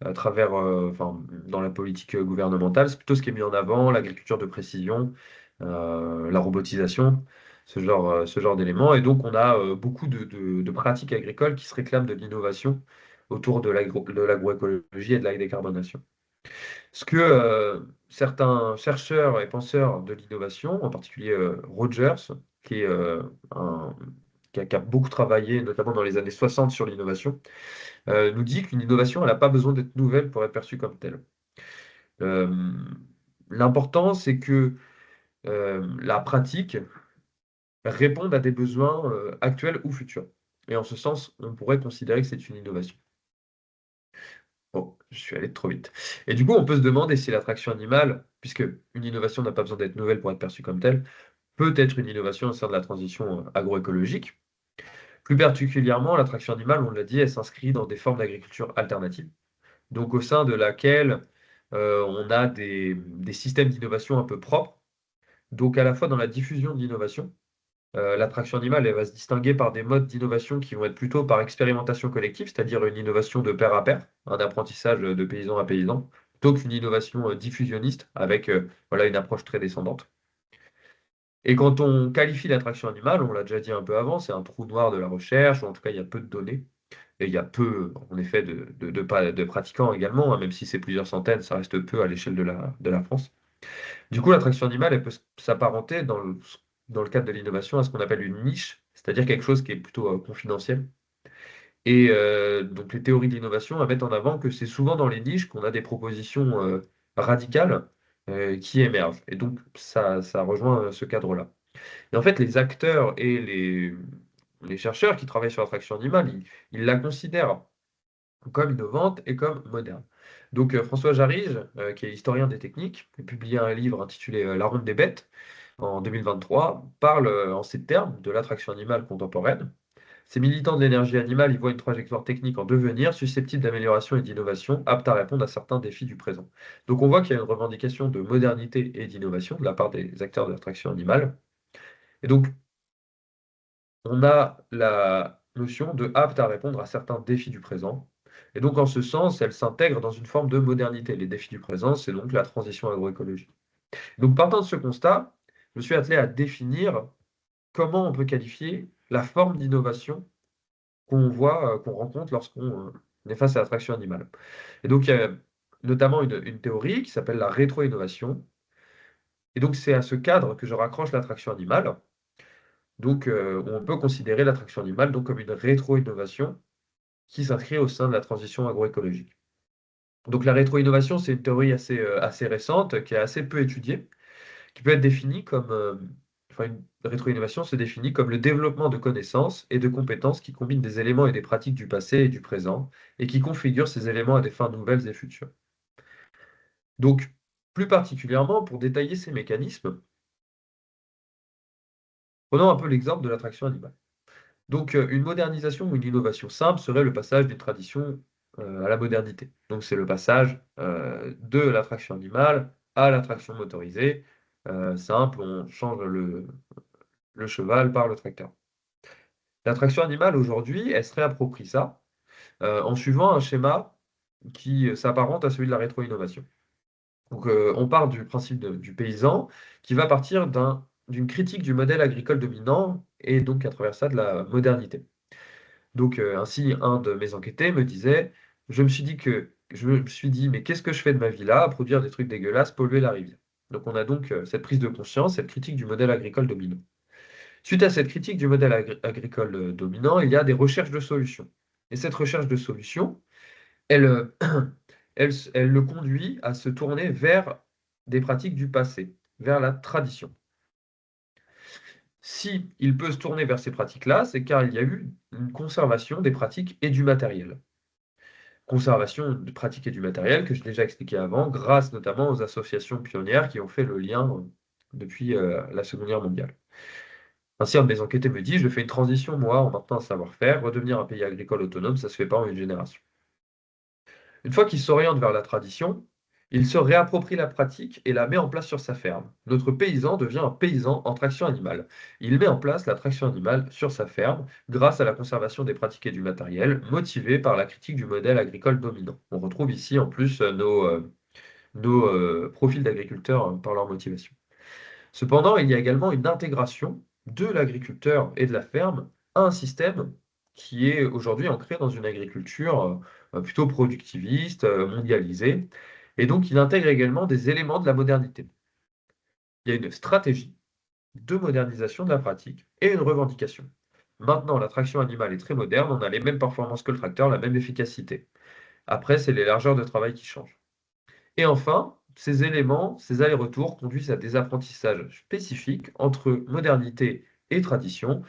à travers, enfin, dans la politique gouvernementale, c'est plutôt ce qui est mis en avant, l'agriculture de précision, la robotisation, ce genre d'éléments. Et donc, on a beaucoup de pratiques agricoles qui se réclament de l'innovation autour de de l'agroécologie et de la décarbonation. Ce que certains chercheurs et penseurs de l'innovation, en particulier Rogers, qui est, qui a beaucoup travaillé, notamment dans les années 60 sur l'innovation, nous dit qu'une innovation, elle n'a pas besoin d'être nouvelle pour être perçue comme telle. Euh, L'important, c'est que la pratique réponde à des besoins actuels ou futurs. Et en ce sens, on pourrait considérer que c'est une innovation. Bon, je suis allé trop vite. Et du coup, on peut se demander si l'attraction animale, puisque une innovation n'a pas besoin d'être nouvelle pour être perçue comme telle, peut être une innovation au sein de la transition agroécologique. Plus particulièrement, la traction animale, on l'a dit, elle s'inscrit dans des formes d'agriculture alternative, donc au sein de laquelle on a des systèmes d'innovation un peu propres, donc à la fois dans la diffusion de l'innovation. L'attraction animale, elle va se distinguer par des modes d'innovation qui vont être plutôt par expérimentation collective, c'est-à-dire une innovation de pair à pair, un apprentissage de paysan à paysan, plutôt qu'une innovation diffusionniste avec voilà, une approche très descendante. Et quand on qualifie l'attraction animale, on l'a déjà dit un peu avant, c'est un trou noir de la recherche, ou en tout cas il y a peu de données, et il y a peu, en effet, de pratiquants également, hein, même si c'est plusieurs centaines, ça reste peu à l'échelle de la France. Du coup, l'attraction animale, elle peut s'apparenter dans le cadre de l'innovation à ce qu'on appelle une niche, c'est-à-dire quelque chose qui est plutôt confidentiel. Et donc les théories de l'innovation elles mettent en avant que c'est souvent dans les niches qu'on a des propositions radicales qui émergent. Et donc ça rejoint ce cadre-là. Et en fait, les acteurs et les chercheurs qui travaillent sur l'attraction animale, ils la considèrent comme innovante et comme moderne. Donc François Jarige, qui est historien des techniques, a publié un livre intitulé La ronde des bêtes en 2023, parle en ces termes de l'attraction animale contemporaine. Ces militants de l'énergie animale y voient une trajectoire technique en devenir, susceptible d'amélioration et d'innovation, apte à répondre à certains défis du présent. Donc on voit qu'il y a une revendication de modernité et d'innovation de la part des acteurs de l'attraction animale. Et donc on a la notion de apte à répondre à certains défis du présent. Et donc, en ce sens, elle s'intègre dans une forme de modernité. Les défis du présent, c'est donc la transition agroécologique. Donc, partant de ce constat, je me suis attelé à définir comment on peut qualifier la forme d'innovation qu'on voit, qu'on rencontre lorsqu'on est face à l'attraction animale. Et donc, il y a notamment une théorie qui s'appelle la rétro-innovation. Et donc, c'est à ce cadre que je raccroche l'attraction animale. Donc, on peut considérer l'attraction animale donc, comme une rétro-innovation qui s'inscrit au sein de la transition agroécologique. Donc la rétro-innovation, c'est une théorie assez récente, qui est assez peu étudiée, qui peut être définie comme, enfin une rétro-innovation se définit comme le développement de connaissances et de compétences qui combinent des éléments et des pratiques du passé et du présent, et qui configurent ces éléments à des fins nouvelles et futures. Donc, plus particulièrement, pour détailler ces mécanismes, prenons un peu l'exemple de l'attraction animale. Donc, une modernisation ou une innovation simple serait le passage d'une tradition à la modernité. Donc, c'est le passage de l'attraction animale à l'attraction motorisée. Simple, on change le cheval par le tracteur. L'attraction animale, aujourd'hui, elle se réapproprie ça en suivant un schéma qui s'apparente à celui de la rétro-innovation. Donc, on part du principe du paysan qui va partir d'une critique du modèle agricole dominant et donc à travers ça de la modernité. Donc, ainsi, un de mes enquêtés me disait, je me suis dit, mais qu'est-ce que je fais de ma vie là, à produire des trucs dégueulasses, polluer la rivière. Donc, on a donc cette prise de conscience, cette critique du modèle agricole dominant. Suite à cette critique du modèle agricole dominant, il y a des recherches de solutions. Et cette recherche de solutions, elle, elle le conduit à se tourner vers des pratiques du passé, vers la tradition. Si il peut se tourner vers ces pratiques-là, c'est car il y a eu une conservation des pratiques et du matériel. Conservation de pratiques et du matériel que j'ai déjà expliqué avant, grâce notamment aux associations pionnières qui ont fait le lien depuis la Seconde Guerre mondiale. Ainsi, un de mes enquêtés me dit, je fais une transition, moi, en maintenant un savoir-faire, redevenir un pays agricole autonome, ça se fait pas en une génération. Une fois qu'il s'oriente vers la tradition, il se réapproprie la pratique et la met en place sur sa ferme. Notre paysan devient un paysan en traction animale. Il met en place la traction animale sur sa ferme grâce à la conservation des pratiques et du matériel, motivé par la critique du modèle agricole dominant. On retrouve ici en plus nos profils d'agriculteurs par leur motivation. Cependant, il y a également une intégration de l'agriculteur et de la ferme à un système qui est aujourd'hui ancré dans une agriculture plutôt productiviste, mondialisée. Et donc, il intègre également des éléments de la modernité. Il y a une stratégie de modernisation de la pratique et une revendication. Maintenant, la traction animale est très moderne, on a les mêmes performances que le tracteur, la même efficacité. Après, c'est les largeurs de travail qui changent. Et enfin, ces éléments, ces allers-retours conduisent à des apprentissages spécifiques entre modernité et tradition.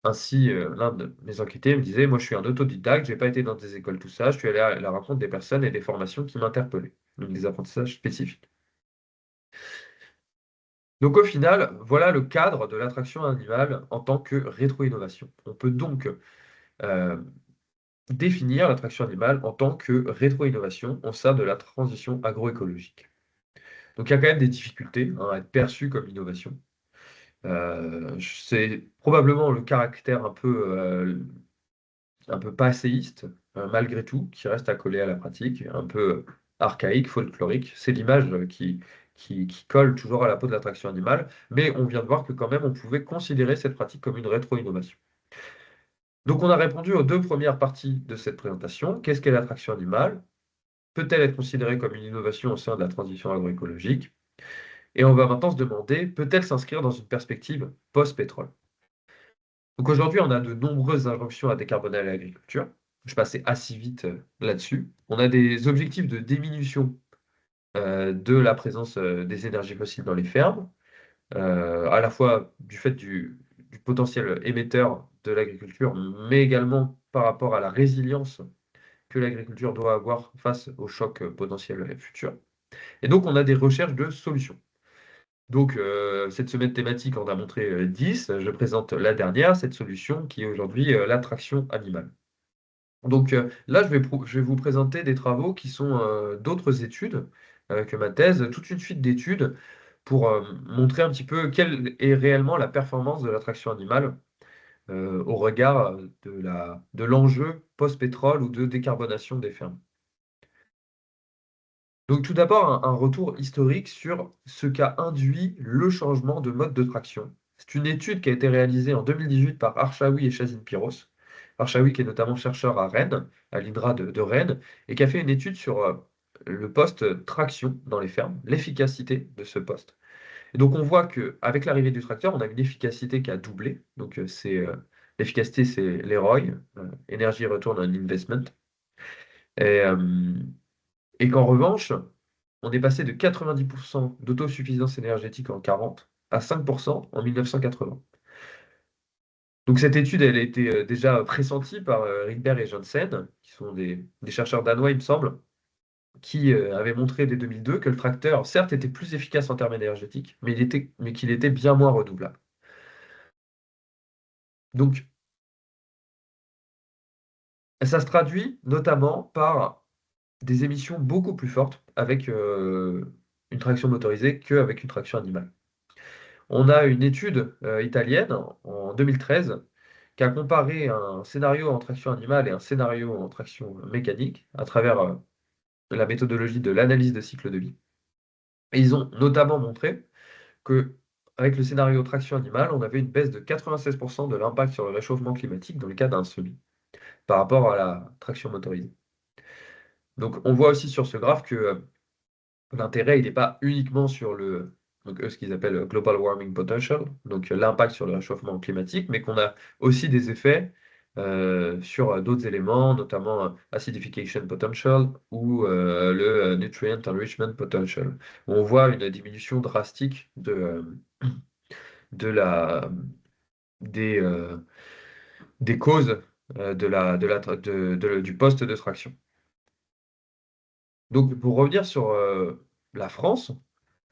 Ainsi, l'un de mes enquêtés me disait, moi je suis un autodidacte, j'ai pas été dans des écoles, tout ça, je suis allé à la rencontre des personnes et des formations qui m'interpellaient. Donc des apprentissages spécifiques. Donc au final, voilà le cadre de l'attraction animale en tant que rétro-innovation. On peut donc euh, définir l'attraction animale en tant que rétro-innovation au sein de la transition agroécologique. Donc il y a quand même des difficultés hein, à être perçu comme innovation. C'est probablement le caractère un peu passéiste, malgré tout, qui reste accolé à la pratique, un peu archaïque, folklorique. C'est l'image qui colle toujours à la peau de l'attraction animale, mais on vient de voir que quand même on pouvait considérer cette pratique comme une rétro-innovation. Donc on a répondu aux deux premières parties de cette présentation. Qu'est-ce qu'est l'attraction animale? Peut-elle être considérée comme une innovation au sein de la transition agroécologique? Et on va maintenant se demander, peut-elle s'inscrire dans une perspective post-pétrole? Donc aujourd'hui, on a de nombreuses injonctions à décarboner l'agriculture. Je passais assez vite là-dessus. On a des objectifs de diminution de la présence des énergies fossiles dans les fermes, à la fois du fait du potentiel émetteur de l'agriculture, mais également par rapport à la résilience que l'agriculture doit avoir face aux chocs potentiels futurs. Et donc, on a des recherches de solutions. Donc, cette semaine thématique, on a montré 10. Je présente la dernière, cette solution qui est aujourd'hui l'attraction animale. Donc là, je vais vous présenter des travaux qui sont d'autres études que ma thèse, toute une suite d'études pour montrer un petit peu quelle est réellement la performance de l'attraction animale au regard de l'enjeu post-pétrole ou de décarbonation des fermes. Donc tout d'abord, un retour historique sur ce qu'a induit le changement de mode de traction. C'est une étude qui a été réalisée en 2018 par Archaoui et Chazine-Piros. Archaoui qui est notamment chercheur à Rennes, à l'INRA de Rennes, et qui a fait une étude sur le poste traction dans les fermes, l'efficacité de ce poste. Et donc on voit qu'avec l'arrivée du tracteur, on a une efficacité qui a doublé. Donc l'efficacité, c'est l'EROI, Energy Return on Investment. Et, euh, et qu'en revanche, on est passé de 90% d'autosuffisance énergétique en 40 à 5% en 1980. Donc cette étude, elle a été déjà pressentie par Rydberg et Janssen, qui sont des chercheurs danois, il me semble, qui avaient montré dès 2002 que le tracteur, certes, était plus efficace en termes énergétiques, mais qu'il était bien moins redoublable. Donc ça se traduit notamment par des émissions beaucoup plus fortes avec une traction motorisée qu'avec une traction animale. On a une étude italienne en 2013 qui a comparé un scénario en traction animale et un scénario en traction mécanique à travers la méthodologie de l'analyse de cycle de vie. Et ils ont notamment montré que avec le scénario traction animale, on avait une baisse de 96% de l'impact sur le réchauffement climatique dans le cas d'un semi par rapport à la traction motorisée. Donc on voit aussi sur ce graphe que l'intérêt, il n'est pas uniquement sur donc eux, ce qu'ils appellent global warming potential, donc l'impact sur le réchauffement climatique, mais qu'on a aussi des effets sur d'autres éléments, notamment acidification potential ou le nutrient enrichment potential, où on voit une diminution drastique de la, des, euh, des causes du poste de traction. Donc, pour revenir sur la France,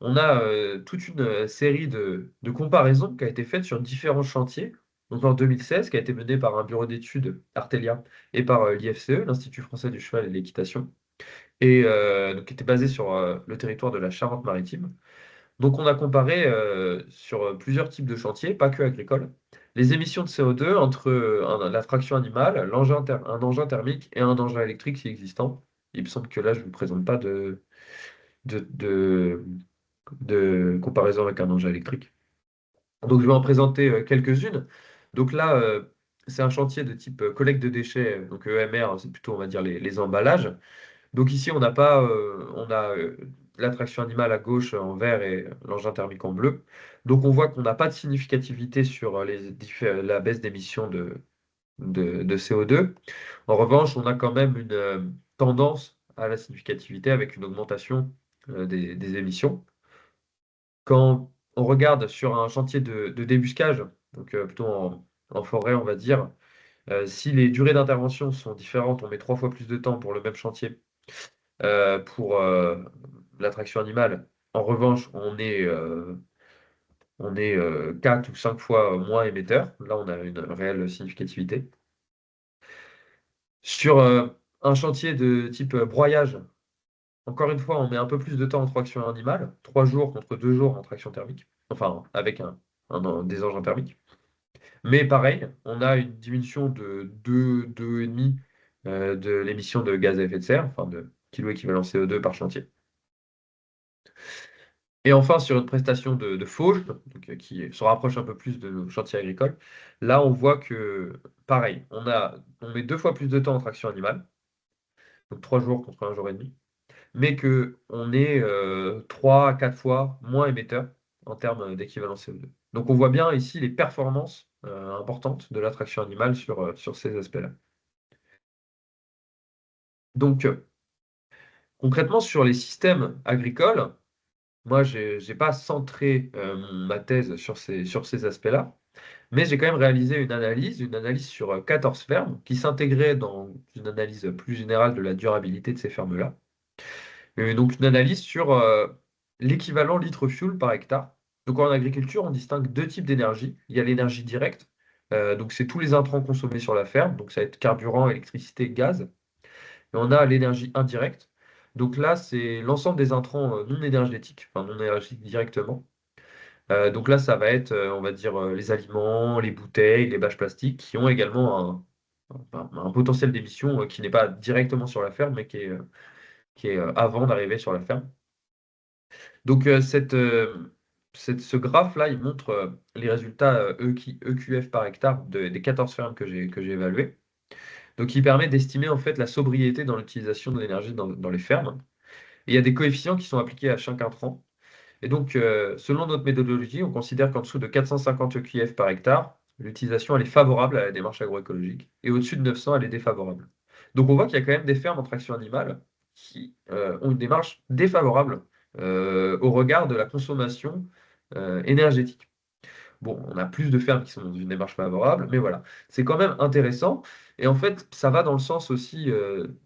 on a toute une série de comparaisons qui a été faite sur différents chantiers. Donc en 2016, qui a été menée par un bureau d'études Artelia et par l'IFCE, l'Institut français du cheval et de l'équitation, et donc, qui était basé sur le territoire de la Charente-Maritime. Donc on a comparé sur plusieurs types de chantiers, pas que agricoles, les émissions de CO2 entre la traction animale, un engin thermique et un engin électrique si existant. Il me semble que là, je ne vous présente pas de, de, de comparaison avec un engin électrique. Donc je vais en présenter quelques-unes. Donc là, c'est un chantier de type collecte de déchets, donc EMR, c'est plutôt, on va dire, les emballages. Donc ici, on n'a pas, on a la traction animale à gauche en vert et l'engin thermique en bleu. Donc on voit qu'on n'a pas de significativité sur la baisse d'émissions de CO2. En revanche, on a quand même une tendance à la significativité avec une augmentation des émissions. Quand on regarde sur un chantier de débuscage, donc plutôt en forêt, on va dire, si les durées d'intervention sont différentes, on met 3 fois plus de temps pour le même chantier pour l'attraction animale. En revanche, on est on est 4 ou 5 fois moins émetteur. Là, on a une réelle significativité. Sur un chantier de type broyage, encore une fois, on met un peu plus de temps en traction animale, 3 jours contre 2 jours en traction thermique, enfin avec des engins thermiques. Mais pareil, on a une diminution de 2,5 de l'émission de gaz à effet de serre, enfin de kilo équivalent CO2 par chantier. Et enfin, sur une prestation de fauche, donc, qui se rapproche un peu plus de nos chantiers agricoles, là on voit que, pareil, on met 2 fois plus de temps en traction animale, donc 3 jours contre 1 jour et demi, mais que on est 3 à 4 fois moins émetteur en termes d'équivalent CO2. Donc on voit bien ici les performances importantes de la traction animale sur ces aspects-là. Donc concrètement, sur les systèmes agricoles, moi, je n'ai pas centré ma thèse sur ces aspects-là, mais j'ai quand même réalisé une analyse sur 14 fermes qui s'intégraient dans une analyse plus générale de la durabilité de ces fermes-là. Donc une analyse sur l'équivalent litre-fuel par hectare. Donc en agriculture, on distingue deux types d'énergie. Il y a l'énergie directe, donc c'est tous les intrants consommés sur la ferme, donc ça va être carburant, électricité, gaz. Et on a l'énergie indirecte. Donc là, c'est l'ensemble des intrants non énergétiques, enfin non énergétiques directement. Donc là, ça va être, on va dire, les aliments, les bouteilles, les bâches plastiques, qui ont également un potentiel d'émission qui n'est pas directement sur la ferme, mais qui est avant d'arriver sur la ferme. Donc ce graphe-là, il montre les résultats EQF par hectare des 14 fermes que j'ai évaluées. Donc il permet d'estimer en fait la sobriété dans l'utilisation de l'énergie dans les fermes. Et il y a des coefficients qui sont appliqués à chaque intrant. Et donc, selon notre méthodologie, on considère qu'en dessous de 450 EQF par hectare, l'utilisation elle est favorable à la démarche agroécologique. Et au-dessus de 900, elle est défavorable. Donc on voit qu'il y a quand même des fermes en traction animale qui ont une démarche défavorable au regard de la consommation énergétique. Bon, on a plus de fermes qui sont dans une démarche favorable, mais voilà, c'est quand même intéressant. Et en fait, ça va dans le sens aussi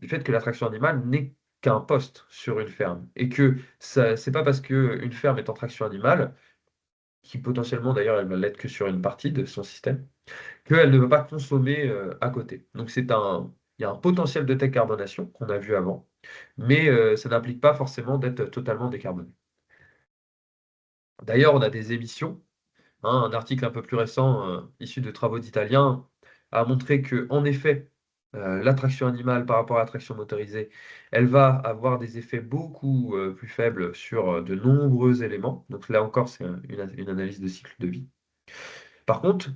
du fait que l'attraction animale n'est qu'un poste sur une ferme. Et que ça, c'est pas parce qu'une ferme est en traction animale, qui potentiellement d'ailleurs elle va l'être que sur une partie de son système, qu'elle ne va pas consommer à côté. Donc il y a un potentiel de décarbonation qu'on a vu avant, mais ça n'implique pas forcément d'être totalement décarboné. D'ailleurs, on a des émissions. Un article un peu plus récent, issu de travaux d'Italiens, a montré que, en effet, l'attraction animale par rapport à l'attraction motorisée, elle va avoir des effets beaucoup plus faibles sur de nombreux éléments. Donc là encore, c'est une analyse de cycle de vie. Par contre,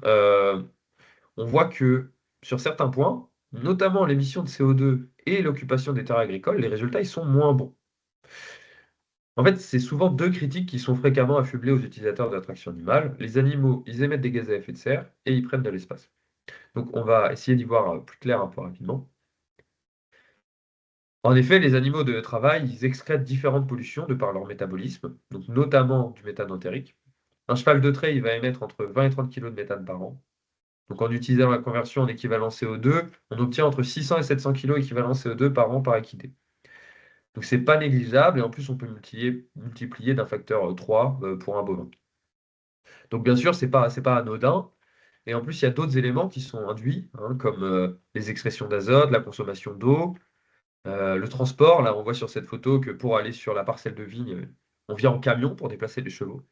on voit que sur certains points, notamment l'émission de CO2 et l'occupation des terres agricoles, les résultats ils sont moins bons. En fait, c'est souvent deux critiques qui sont fréquemment affublées aux utilisateurs de l'attraction animale. Les animaux, ils émettent des gaz à effet de serre et ils prennent de l'espace. Donc, on va essayer d'y voir plus clair un peu rapidement. En effet, les animaux de travail, ils excrètent différentes pollutions de par leur métabolisme, donc notamment du méthane entérique. Un cheval de trait, il va émettre entre 20 et 30 kg de méthane par an. Donc, en utilisant la conversion en équivalent CO2, on obtient entre 600 et 700 kg équivalent CO2 par an par équidé. Donc, c'est pas négligeable et en plus, on peut multiplier d'un facteur 3 pour un bovin. Donc, bien sûr, c'est pas anodin. Et en plus, il y a d'autres éléments qui sont induits, hein, comme les excrétions d'azote, la consommation d'eau, le transport. Là, on voit sur cette photo que pour aller sur la parcelle de vigne, on vient en camion pour déplacer les chevaux.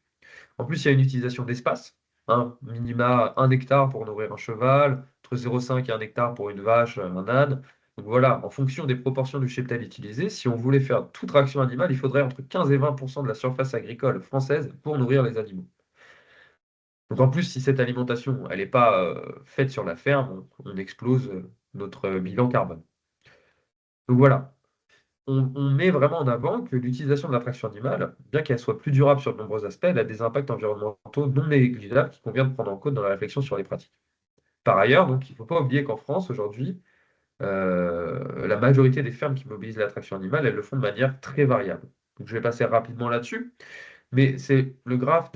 En plus, il y a une utilisation d'espace, hein, minima 1 hectare pour nourrir un cheval, entre 0,5 et 1 hectare pour une vache, un âne. Donc voilà, en fonction des proportions du cheptel utilisé, si on voulait faire toute traction animale, il faudrait entre 15 et 20% de la surface agricole française pour nourrir les animaux. Donc en plus, si cette alimentation elle n'est pas faite sur la ferme, on explose notre bilan carbone. Donc voilà, on met vraiment en avant que l'utilisation de la traction animale, bien qu'elle soit plus durable sur de nombreux aspects, elle a des impacts environnementaux non négligeables qu'il convient de prendre en compte dans la réflexion sur les pratiques. Par ailleurs, donc, il ne faut pas oublier qu'en France, aujourd'hui, la majorité des fermes qui mobilisent la traction animale, elles le font de manière très variable. Donc je vais passer rapidement là-dessus. Mais c'est le graphe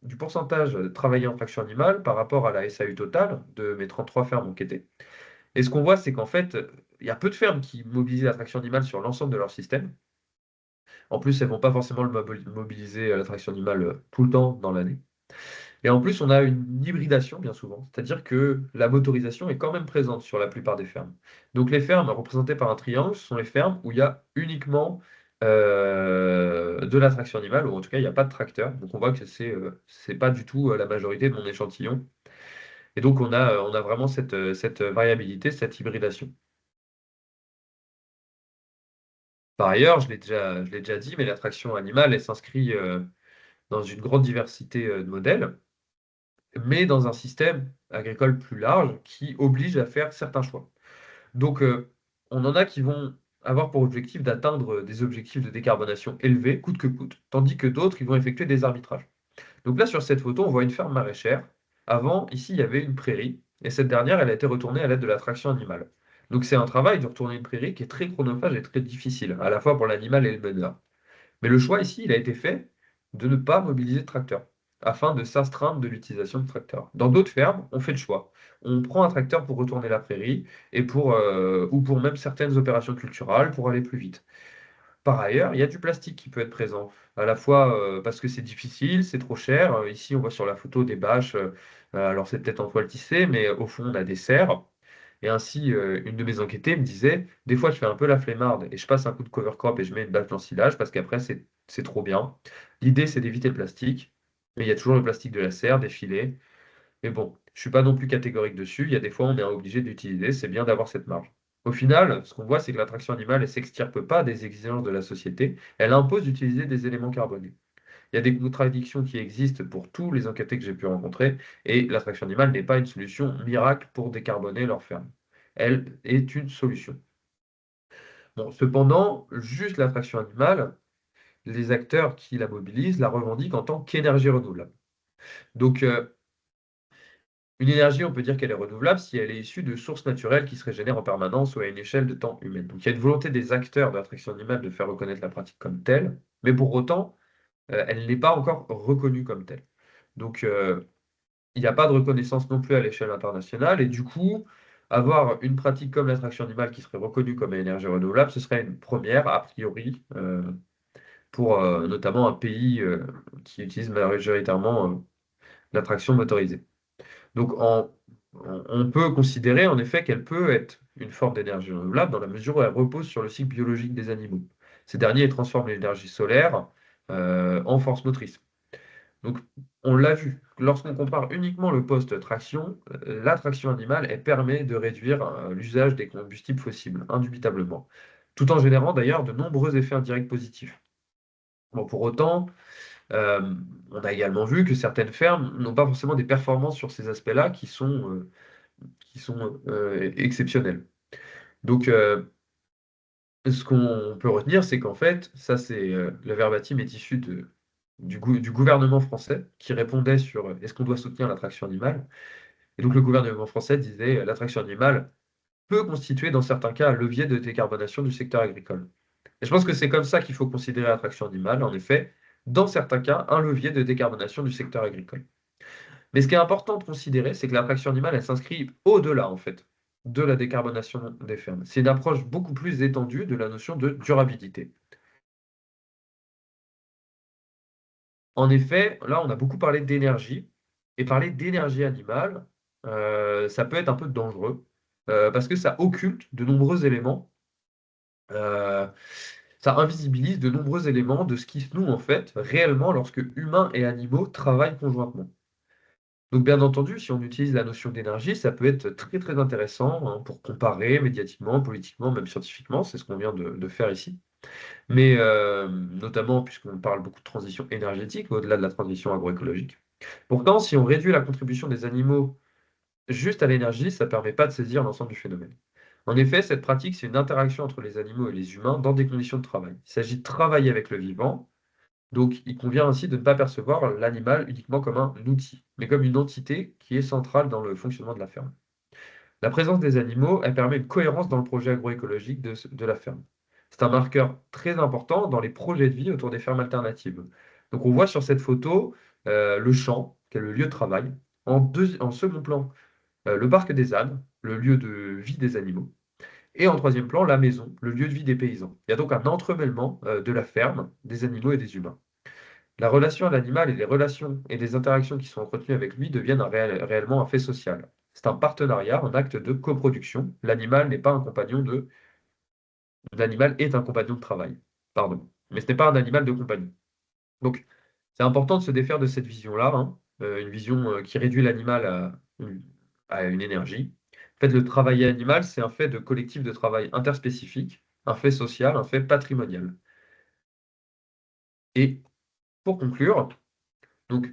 du pourcentage travaillé en traction animale par rapport à la SAU totale de mes 33 fermes enquêtées. Et ce qu'on voit, c'est qu'en fait, il y a peu de fermes qui mobilisent la traction animale sur l'ensemble de leur système. En plus, elles ne vont pas forcément mobiliser la traction animale tout le temps dans l'année. Et en plus, on a une hybridation bien souvent, c'est-à-dire que la motorisation est quand même présente sur la plupart des fermes. Donc les fermes représentées par un triangle, ce sont les fermes où il y a uniquement de la traction animale, ou en tout cas il n'y a pas de tracteur. Donc on voit que c'est pas du tout la majorité de mon échantillon. Et donc on a vraiment cette variabilité, cette hybridation. Par ailleurs, je l'ai déjà dit, mais la traction animale, elle s'inscrit dans une grande diversité de modèles, mais dans un système agricole plus large qui oblige à faire certains choix. Donc, on en a qui vont avoir pour objectif d'atteindre des objectifs de décarbonation élevés, coûte que coûte, tandis que d'autres, ils vont effectuer des arbitrages. Donc là, sur cette photo, on voit une ferme maraîchère. Avant, ici, il y avait une prairie, et cette dernière, elle a été retournée à l'aide de la traction animale. Donc c'est un travail de retourner une prairie qui est très chronophage et très difficile, à la fois pour l'animal et le meneur. Mais le choix ici, il a été fait de ne pas mobiliser de tracteur, afin de s'astreindre de l'utilisation de tracteurs. Dans d'autres fermes, on fait le choix. On prend un tracteur pour retourner la prairie ou pour même certaines opérations culturales pour aller plus vite. Par ailleurs, il y a du plastique qui peut être présent, à la fois parce que c'est difficile, c'est trop cher. Ici, on voit sur la photo des bâches, alors c'est peut-être en toile tissée, mais au fond, on a des serres. Et ainsi, une de mes enquêtées me disait, des fois, je fais un peu la flemmarde et je passe un coup de cover crop et je mets une bâche d'ensilage parce qu'après, c'est trop bien. L'idée, c'est d'éviter le plastique, mais il y a toujours le plastique de la serre, des filets. Mais bon, je suis pas non plus catégorique dessus. Il y a des fois, on est obligé d'utiliser. C'est bien d'avoir cette marge. Au final, ce qu'on voit, c'est que l'attraction animale, elle s'extirpe pas des exigences de la société. Elle impose d'utiliser des éléments carbonés. Il y a des contradictions qui existent pour tous les enquêtés que j'ai pu rencontrer, et l'attraction animale n'est pas une solution miracle pour décarboner leur ferme. Elle est une solution. Bon, cependant, juste l'attraction animale, les acteurs qui la mobilisent la revendiquent en tant qu'énergie renouvelable. Donc, une énergie, on peut dire qu'elle est renouvelable si elle est issue de sources naturelles qui se régénèrent en permanence ou à une échelle de temps humaine. Donc il y a une volonté des acteurs de l'attraction animale de faire reconnaître la pratique comme telle, mais pour autant, elle n'est pas encore reconnue comme telle. Donc il n'y a pas de reconnaissance non plus à l'échelle internationale, et du coup, avoir une pratique comme l'attraction animale qui serait reconnue comme énergie renouvelable, ce serait une première, a priori, pour notamment un pays qui utilise majoritairement l'attraction motorisée. Donc, on peut considérer en effet qu'elle peut être une forme d'énergie renouvelable dans la mesure où elle repose sur le cycle biologique des animaux. Ces derniers transforment l'énergie solaire en force motrice. Donc, on l'a vu, lorsqu'on compare uniquement le poste traction, la traction animale, elle permet de réduire l'usage des combustibles fossiles, indubitablement, tout en générant d'ailleurs de nombreux effets indirects positifs. Bon, pour autant, euh, on a également vu que certaines fermes n'ont pas forcément des performances sur ces aspects-là qui sont exceptionnels. Donc, ce qu'on peut retenir, c'est qu'en fait, ça, le verbatim est issu du gouvernement français qui répondait sur est-ce qu'on doit soutenir l'attraction animale. Et donc, le gouvernement français disait l'attraction animale peut constituer dans certains cas un levier de décarbonation du secteur agricole. Et je pense que c'est comme ça qu'il faut considérer l'attraction animale, en effet, dans certains cas, un levier de décarbonation du secteur agricole. Mais ce qui est important de considérer, c'est que l'attraction animale, elle s'inscrit au-delà, en fait, de la décarbonation des fermes. C'est une approche beaucoup plus étendue de la notion de durabilité. En effet, là, on a beaucoup parlé d'énergie, et parler d'énergie animale, ça peut être un peu dangereux, parce que ça occulte de nombreux éléments, euh, ça invisibilise de nombreux éléments de ce qui se noue, en fait, réellement, lorsque humains et animaux travaillent conjointement. Donc, bien entendu, si on utilise la notion d'énergie, ça peut être très très intéressant hein, pour comparer médiatiquement, politiquement, même scientifiquement, c'est ce qu'on vient de faire ici. Mais notamment puisqu'on parle beaucoup de transition énergétique au-delà de la transition agroécologique. Pourtant, si on réduit la contribution des animaux juste à l'énergie, ça ne permet pas de saisir l'ensemble du phénomène. En effet, cette pratique, c'est une interaction entre les animaux et les humains dans des conditions de travail. Il s'agit de travailler avec le vivant, donc, il convient ainsi de ne pas percevoir l'animal uniquement comme un outil, mais comme une entité qui est centrale dans le fonctionnement de la ferme. La présence des animaux, elle permet une cohérence dans le projet agroécologique de la ferme. C'est un marqueur très important dans les projets de vie autour des fermes alternatives. Donc, on voit sur cette photo le champ, qui est le lieu de travail. En second plan, le parc des ânes, le lieu de vie des animaux. Et en troisième plan, la maison, le lieu de vie des paysans. Il y a donc un entremêlement de la ferme, des animaux et des humains. La relation à l'animal et les relations et les interactions qui sont entretenues avec lui deviennent réellement un fait social. C'est un partenariat, un acte de coproduction. L'animal n'est pas un compagnon de... L'animal est un compagnon de travail. Pardon. Mais ce n'est pas un animal de compagnie. Donc, c'est important de se défaire de cette vision-là, hein, une vision qui réduit l'animal à une énergie. En fait, le travail animal, c'est un fait de collectif de travail interspécifique, un fait social, un fait patrimonial. Et pour conclure, donc,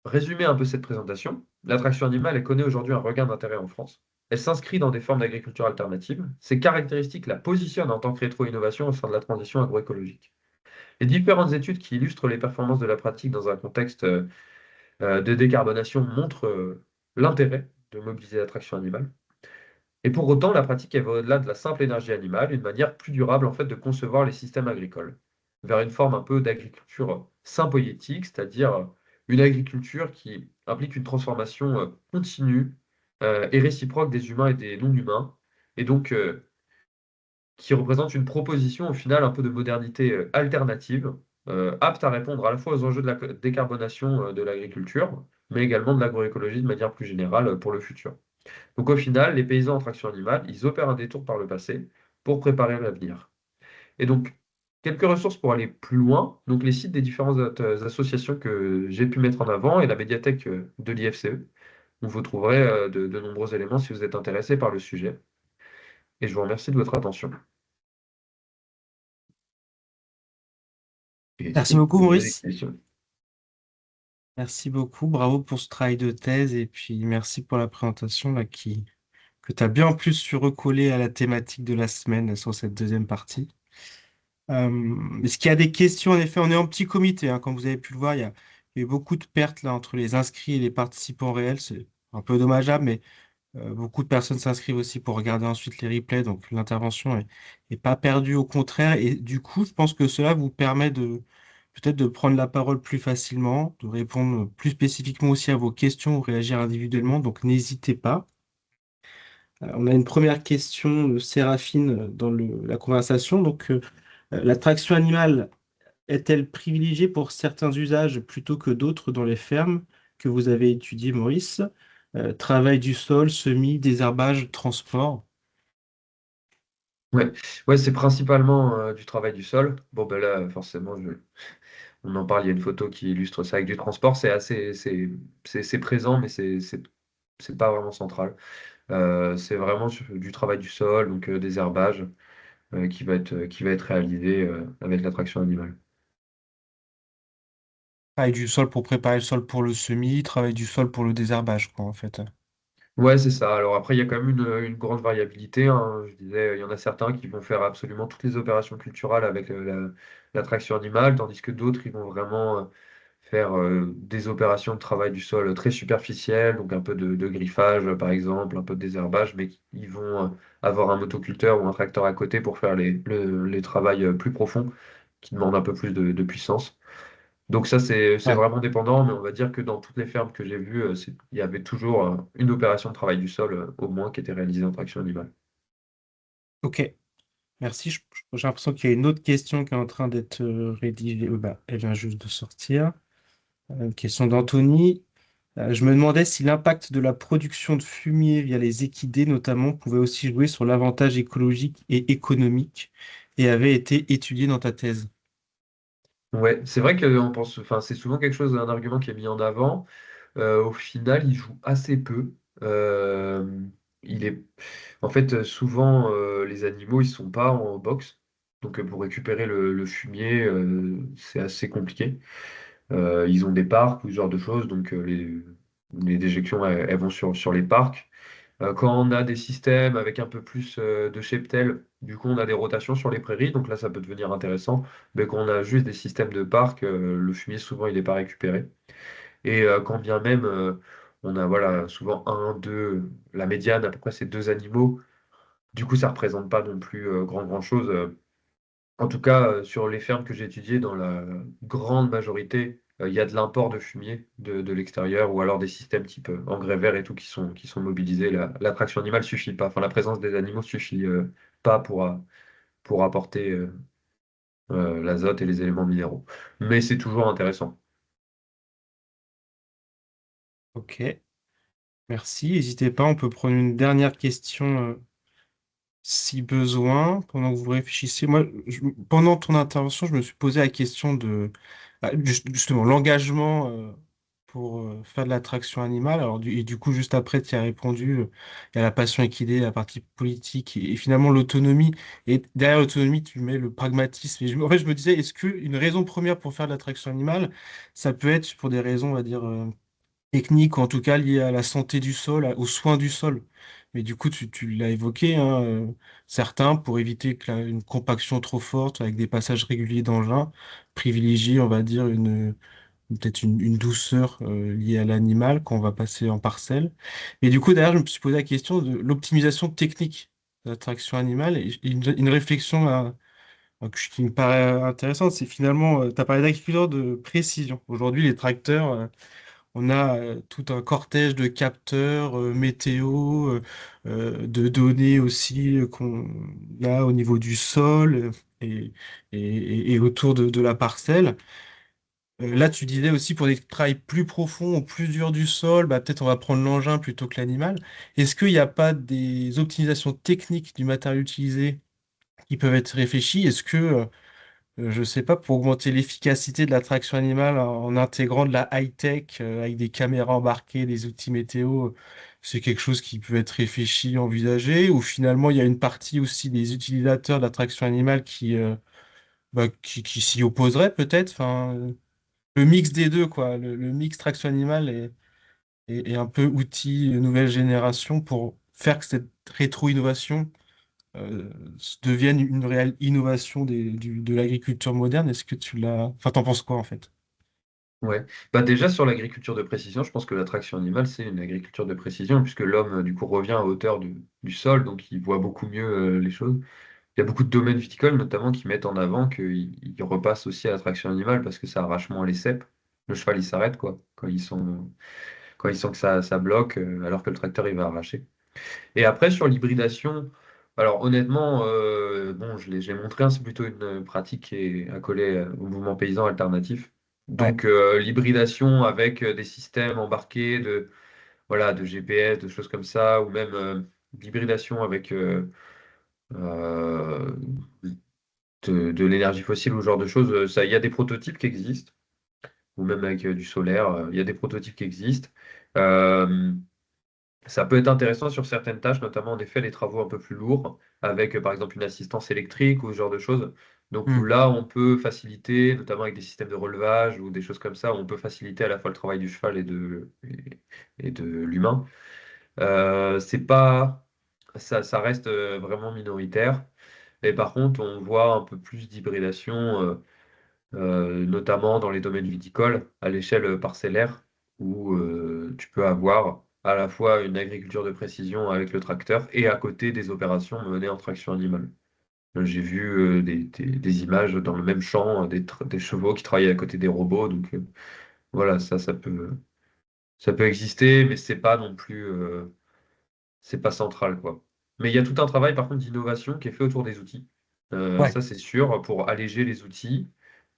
résumer un peu cette présentation, l'attraction animale, elle connaît aujourd'hui un regain d'intérêt en France. Elle s'inscrit dans des formes d'agriculture alternative. Ses caractéristiques la positionnent en tant que rétro-innovation au sein de la transition agroécologique. Les différentes études qui illustrent les performances de la pratique dans un contexte de décarbonation montrent l'intérêt de mobiliser l'attraction animale. Et pour autant, la pratique elle va au-delà de la simple énergie animale, une manière plus durable en fait de concevoir les systèmes agricoles, vers une forme un peu d'agriculture sympoétique, c'est-à-dire une agriculture qui implique une transformation continue et réciproque des humains et des non-humains, et donc qui représente une proposition au final un peu de modernité alternative, apte à répondre à la fois aux enjeux de la décarbonation de l'agriculture, mais également de l'agroécologie de manière plus générale pour le futur. Donc au final, les paysans en traction animale, ils opèrent un détour par le passé pour préparer l'avenir. Et donc, quelques ressources pour aller plus loin. Donc les sites des différentes associations que j'ai pu mettre en avant et la médiathèque de l'IFCE, où vous trouverez de nombreux éléments si vous êtes intéressé par le sujet. Et je vous remercie de votre attention. Et Merci si beaucoup, vous avez des Maurice. questions. Merci beaucoup. Bravo pour ce travail de thèse et puis merci pour la présentation là, que tu as bien plus su recoller à la thématique de la semaine sur cette deuxième partie. Est-ce qu'il y a des questions? En effet, on est en petit comité, hein, comme vous avez pu le voir, il y a eu beaucoup de pertes là, entre les inscrits et les participants réels. C'est un peu dommageable, mais beaucoup de personnes s'inscrivent aussi pour regarder ensuite les replays, donc l'intervention est pas perdue, au contraire. Et du coup, je pense que cela vous permet de peut-être de prendre la parole plus facilement, de répondre plus spécifiquement aussi à vos questions ou réagir individuellement. Donc n'hésitez pas. On a une première question de Séraphine dans la conversation. Donc l'attraction animale est-elle privilégiée pour certains usages plutôt que d'autres dans les fermes que vous avez étudiées, Maurice? Travail du sol, semis, désherbage, transport. Ouais, ouais, c'est principalement du travail du sol. Bon, ben là, forcément, on en parle, il y a une photo qui illustre ça avec du transport. C'est présent, mais c'est pas vraiment central. C'est vraiment du travail du sol, donc des herbages qui va être réalisé avec la traction animale. Travail du sol pour préparer le sol pour le semis, travail du sol pour le désherbage, quoi, en fait. Ouais, c'est ça. Alors après, il y a quand même une grande variabilité, hein. Je disais, il y en a certains qui vont faire absolument toutes les opérations culturales avec la traction animale, tandis que d'autres, ils vont vraiment faire des opérations de travail du sol très superficielles, donc un peu de griffage, par exemple, un peu de désherbage, mais ils vont avoir un motoculteur ou un tracteur à côté pour faire les travails plus profonds, qui demandent un peu plus de puissance. Donc ça, c'est Ouais. vraiment dépendant, mais on va dire que dans toutes les fermes que j'ai vues, il y avait toujours une opération de travail du sol, au moins, qui était réalisée en traction animale. Ok, merci. J'ai l'impression qu'il y a une autre question qui est en train d'être rédigée. Bah, elle vient juste de sortir. Une question d'Anthony. Je me demandais si l'impact de la production de fumier via les équidés, notamment, pouvait aussi jouer sur l'avantage écologique et économique et avait été étudié dans ta thèse. Ouais, c'est vrai que on pense, enfin, c'est souvent quelque chose, un argument qui est mis en avant. Au final, il joue assez peu. Euh, il est, en fait, souvent, les animaux, ils sont pas en box. Donc, pour récupérer le fumier, c'est assez compliqué. Ils ont des parcs ou ce genre de choses. Donc, les déjections, elles vont sur les parcs. Quand on a des systèmes avec un peu plus de cheptel, du coup, on a des rotations sur les prairies. Donc là, ça peut devenir intéressant. Mais quand on a juste des systèmes de parcs, le fumier, souvent, il n'est pas récupéré. Et quand bien même, on a voilà, souvent un, deux, la médiane, à peu près, c'est deux animaux. Du coup, ça ne représente pas non plus grand chose. En tout cas, sur les fermes que j'ai étudiées, dans la grande majorité, il y a de l'import de fumier de l'extérieur ou alors des systèmes type engrais verts et tout qui sont mobilisés. L'attraction animale suffit pas. Enfin, la présence des animaux suffit pas pour apporter l'azote et les éléments minéraux. Mais c'est toujours intéressant. Ok, merci. N'hésitez pas, on peut prendre une dernière question si besoin, pendant que vous réfléchissez. Moi, pendant ton intervention, je me suis posé la question de justement l'engagement pour faire de la traction animale. Alors, et du coup, juste après, tu y as répondu, il y a la passion équidée, la partie politique et finalement l'autonomie. Et derrière l'autonomie, tu mets le pragmatisme. Et en fait, je me disais, est-ce qu'une raison première pour faire de la traction animale, ça peut être pour des raisons, on va dire, techniques, ou en tout cas liées à la santé du sol, aux soins du sol. Mais du coup, tu l'as évoqué, hein, certains, pour éviter que une compaction trop forte avec des passages réguliers d'engins, privilégient, on va dire, peut-être une douceur liée à l'animal qu'on va passer en parcelle. Et du coup, derrière, je me suis posé la question de l'optimisation technique de la traction animale et une réflexion qui me paraît intéressante, c'est finalement, tu as parlé d'agriculture de précision. Aujourd'hui, les tracteurs, on a tout un cortège de capteurs, météo, de données aussi qu'on a au niveau du sol et, et autour de la parcelle. Là, tu disais aussi pour des travails plus profonds ou plus durs du sol, bah, peut-être on va prendre l'engin plutôt que l'animal. Est-ce qu'il n'y a pas des optimisations techniques du matériau utilisé qui peuvent être réfléchies? Est-ce que je sais pas, pour augmenter l'efficacité de la traction animale en intégrant de la high-tech avec des caméras embarquées, des outils météo, c'est quelque chose qui peut être réfléchi, envisagé, ou finalement il y a une partie aussi des utilisateurs de la traction animale qui s'y opposeraient peut-être. Enfin, le mix des deux, quoi. Le mix traction animale est un peu outil nouvelle génération pour faire que cette rétro-innovation euh, devienne une réelle innovation de l'agriculture moderne. Est-ce que tu l'as... Enfin, t'en penses quoi en fait? Ouais. Bah déjà sur l'agriculture de précision, je pense que la traction animale, c'est une agriculture de précision, puisque l'homme, du coup, revient à hauteur du sol, donc il voit beaucoup mieux les choses. Il y a beaucoup de domaines viticoles, notamment, qui mettent en avant qu'ils repassent aussi à la traction animale parce que ça arrache moins les ceps. Le cheval, il s'arrête, quoi, quand ils sentent que ça bloque, alors que le tracteur, il va arracher. Et après, sur l'hybridation, alors honnêtement, bon, je l'ai montré, hein, c'est plutôt une pratique qui est accolée au mouvement paysan alternatif. Ouais. Donc, l'hybridation avec des systèmes embarqués voilà, de GPS, de choses comme ça, ou même l'hybridation avec euh, de l'énergie fossile ou ce genre de choses, ça, il y a des prototypes qui existent, ou même avec du solaire, il y a des prototypes qui existent. Euh, Ça peut être intéressant sur certaines tâches, notamment en effet les travaux un peu plus lourds, avec par exemple une assistance électrique ou ce genre de choses. Donc où Hmm. là, on peut faciliter, notamment avec des systèmes de relevage ou des choses comme ça, on peut faciliter à la fois le travail du cheval et de l'humain. C'est pas, ça reste vraiment minoritaire. Et par contre, on voit un peu plus d'hybridation. Notamment dans les domaines viticoles, à l'échelle parcellaire, où tu peux avoir à la fois une agriculture de précision avec le tracteur et à côté des opérations menées en traction animale. J'ai vu des images dans le même champ, des chevaux qui travaillaient à côté des robots, donc voilà, ça peut exister, mais c'est pas non plus, c'est pas central, quoi. Mais il y a tout un travail, par contre, d'innovation qui est fait autour des outils. Ouais. Ça, c'est sûr, pour alléger les outils,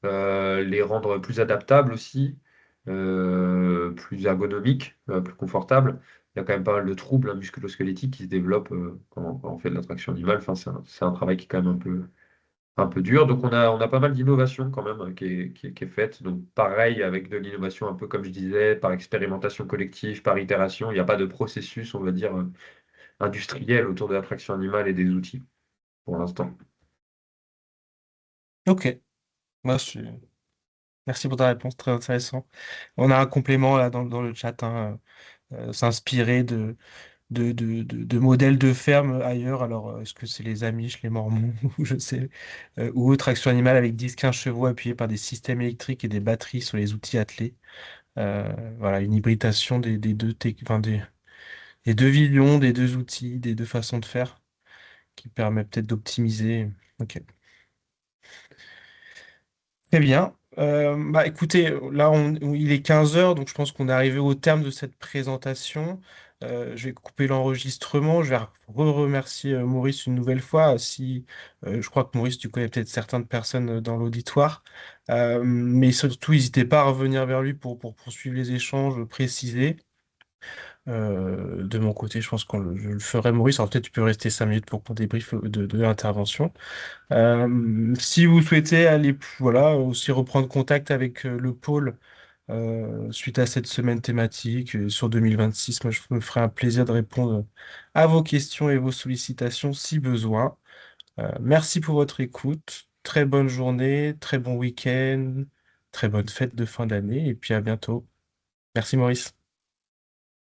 les rendre plus adaptables aussi, plus ergonomiques, plus confortables. Il y a quand même pas mal de troubles musculo-squelettiques qui se développent quand on fait de la traction animale. Enfin, c'est un travail qui est quand même un peu dur. Donc, on a pas mal d'innovation quand même qui est faite. Donc, pareil, avec de l'innovation un peu comme je disais, par expérimentation collective, par itération. Il n'y a pas de processus, on va dire, industriel autour de la traction animale et des outils pour l'instant. Ok. Moi, merci pour ta réponse, très intéressant. On a un complément là dans le chat, hein, s'inspirer de modèles de ferme ailleurs. Alors, est-ce que c'est les Amish, les Mormons, ou je sais, ou autre action animale avec 10-15 chevaux appuyés par des systèmes électriques et des batteries sur les outils attelés. Voilà, une hybridation des enfin, des deux visions, des deux outils, des deux façons de faire qui permet peut-être d'optimiser. Ok. Très bien. Bah, écoutez, là, il est 15 heures, donc je pense qu'on est arrivé au terme de cette présentation. Je vais couper l'enregistrement. Je vais remercier Maurice une nouvelle fois. Si, je crois que Maurice, tu connais peut-être certaines personnes dans l'auditoire. Mais surtout, n'hésitez pas à revenir vers lui pour poursuivre les échanges, préciser. De mon côté, je pense que je le ferai, Maurice. Alors peut-être tu peux rester 5 minutes pour qu'on débriefe de l'intervention. Si vous souhaitez aller, voilà, aussi reprendre contact avec le pôle suite à cette semaine thématique sur 2026, moi je me ferai un plaisir de répondre à vos questions et vos sollicitations si besoin. Merci pour votre écoute. Très bonne journée, très bon week-end, très bonne fête de fin d'année et puis à bientôt. Merci Maurice.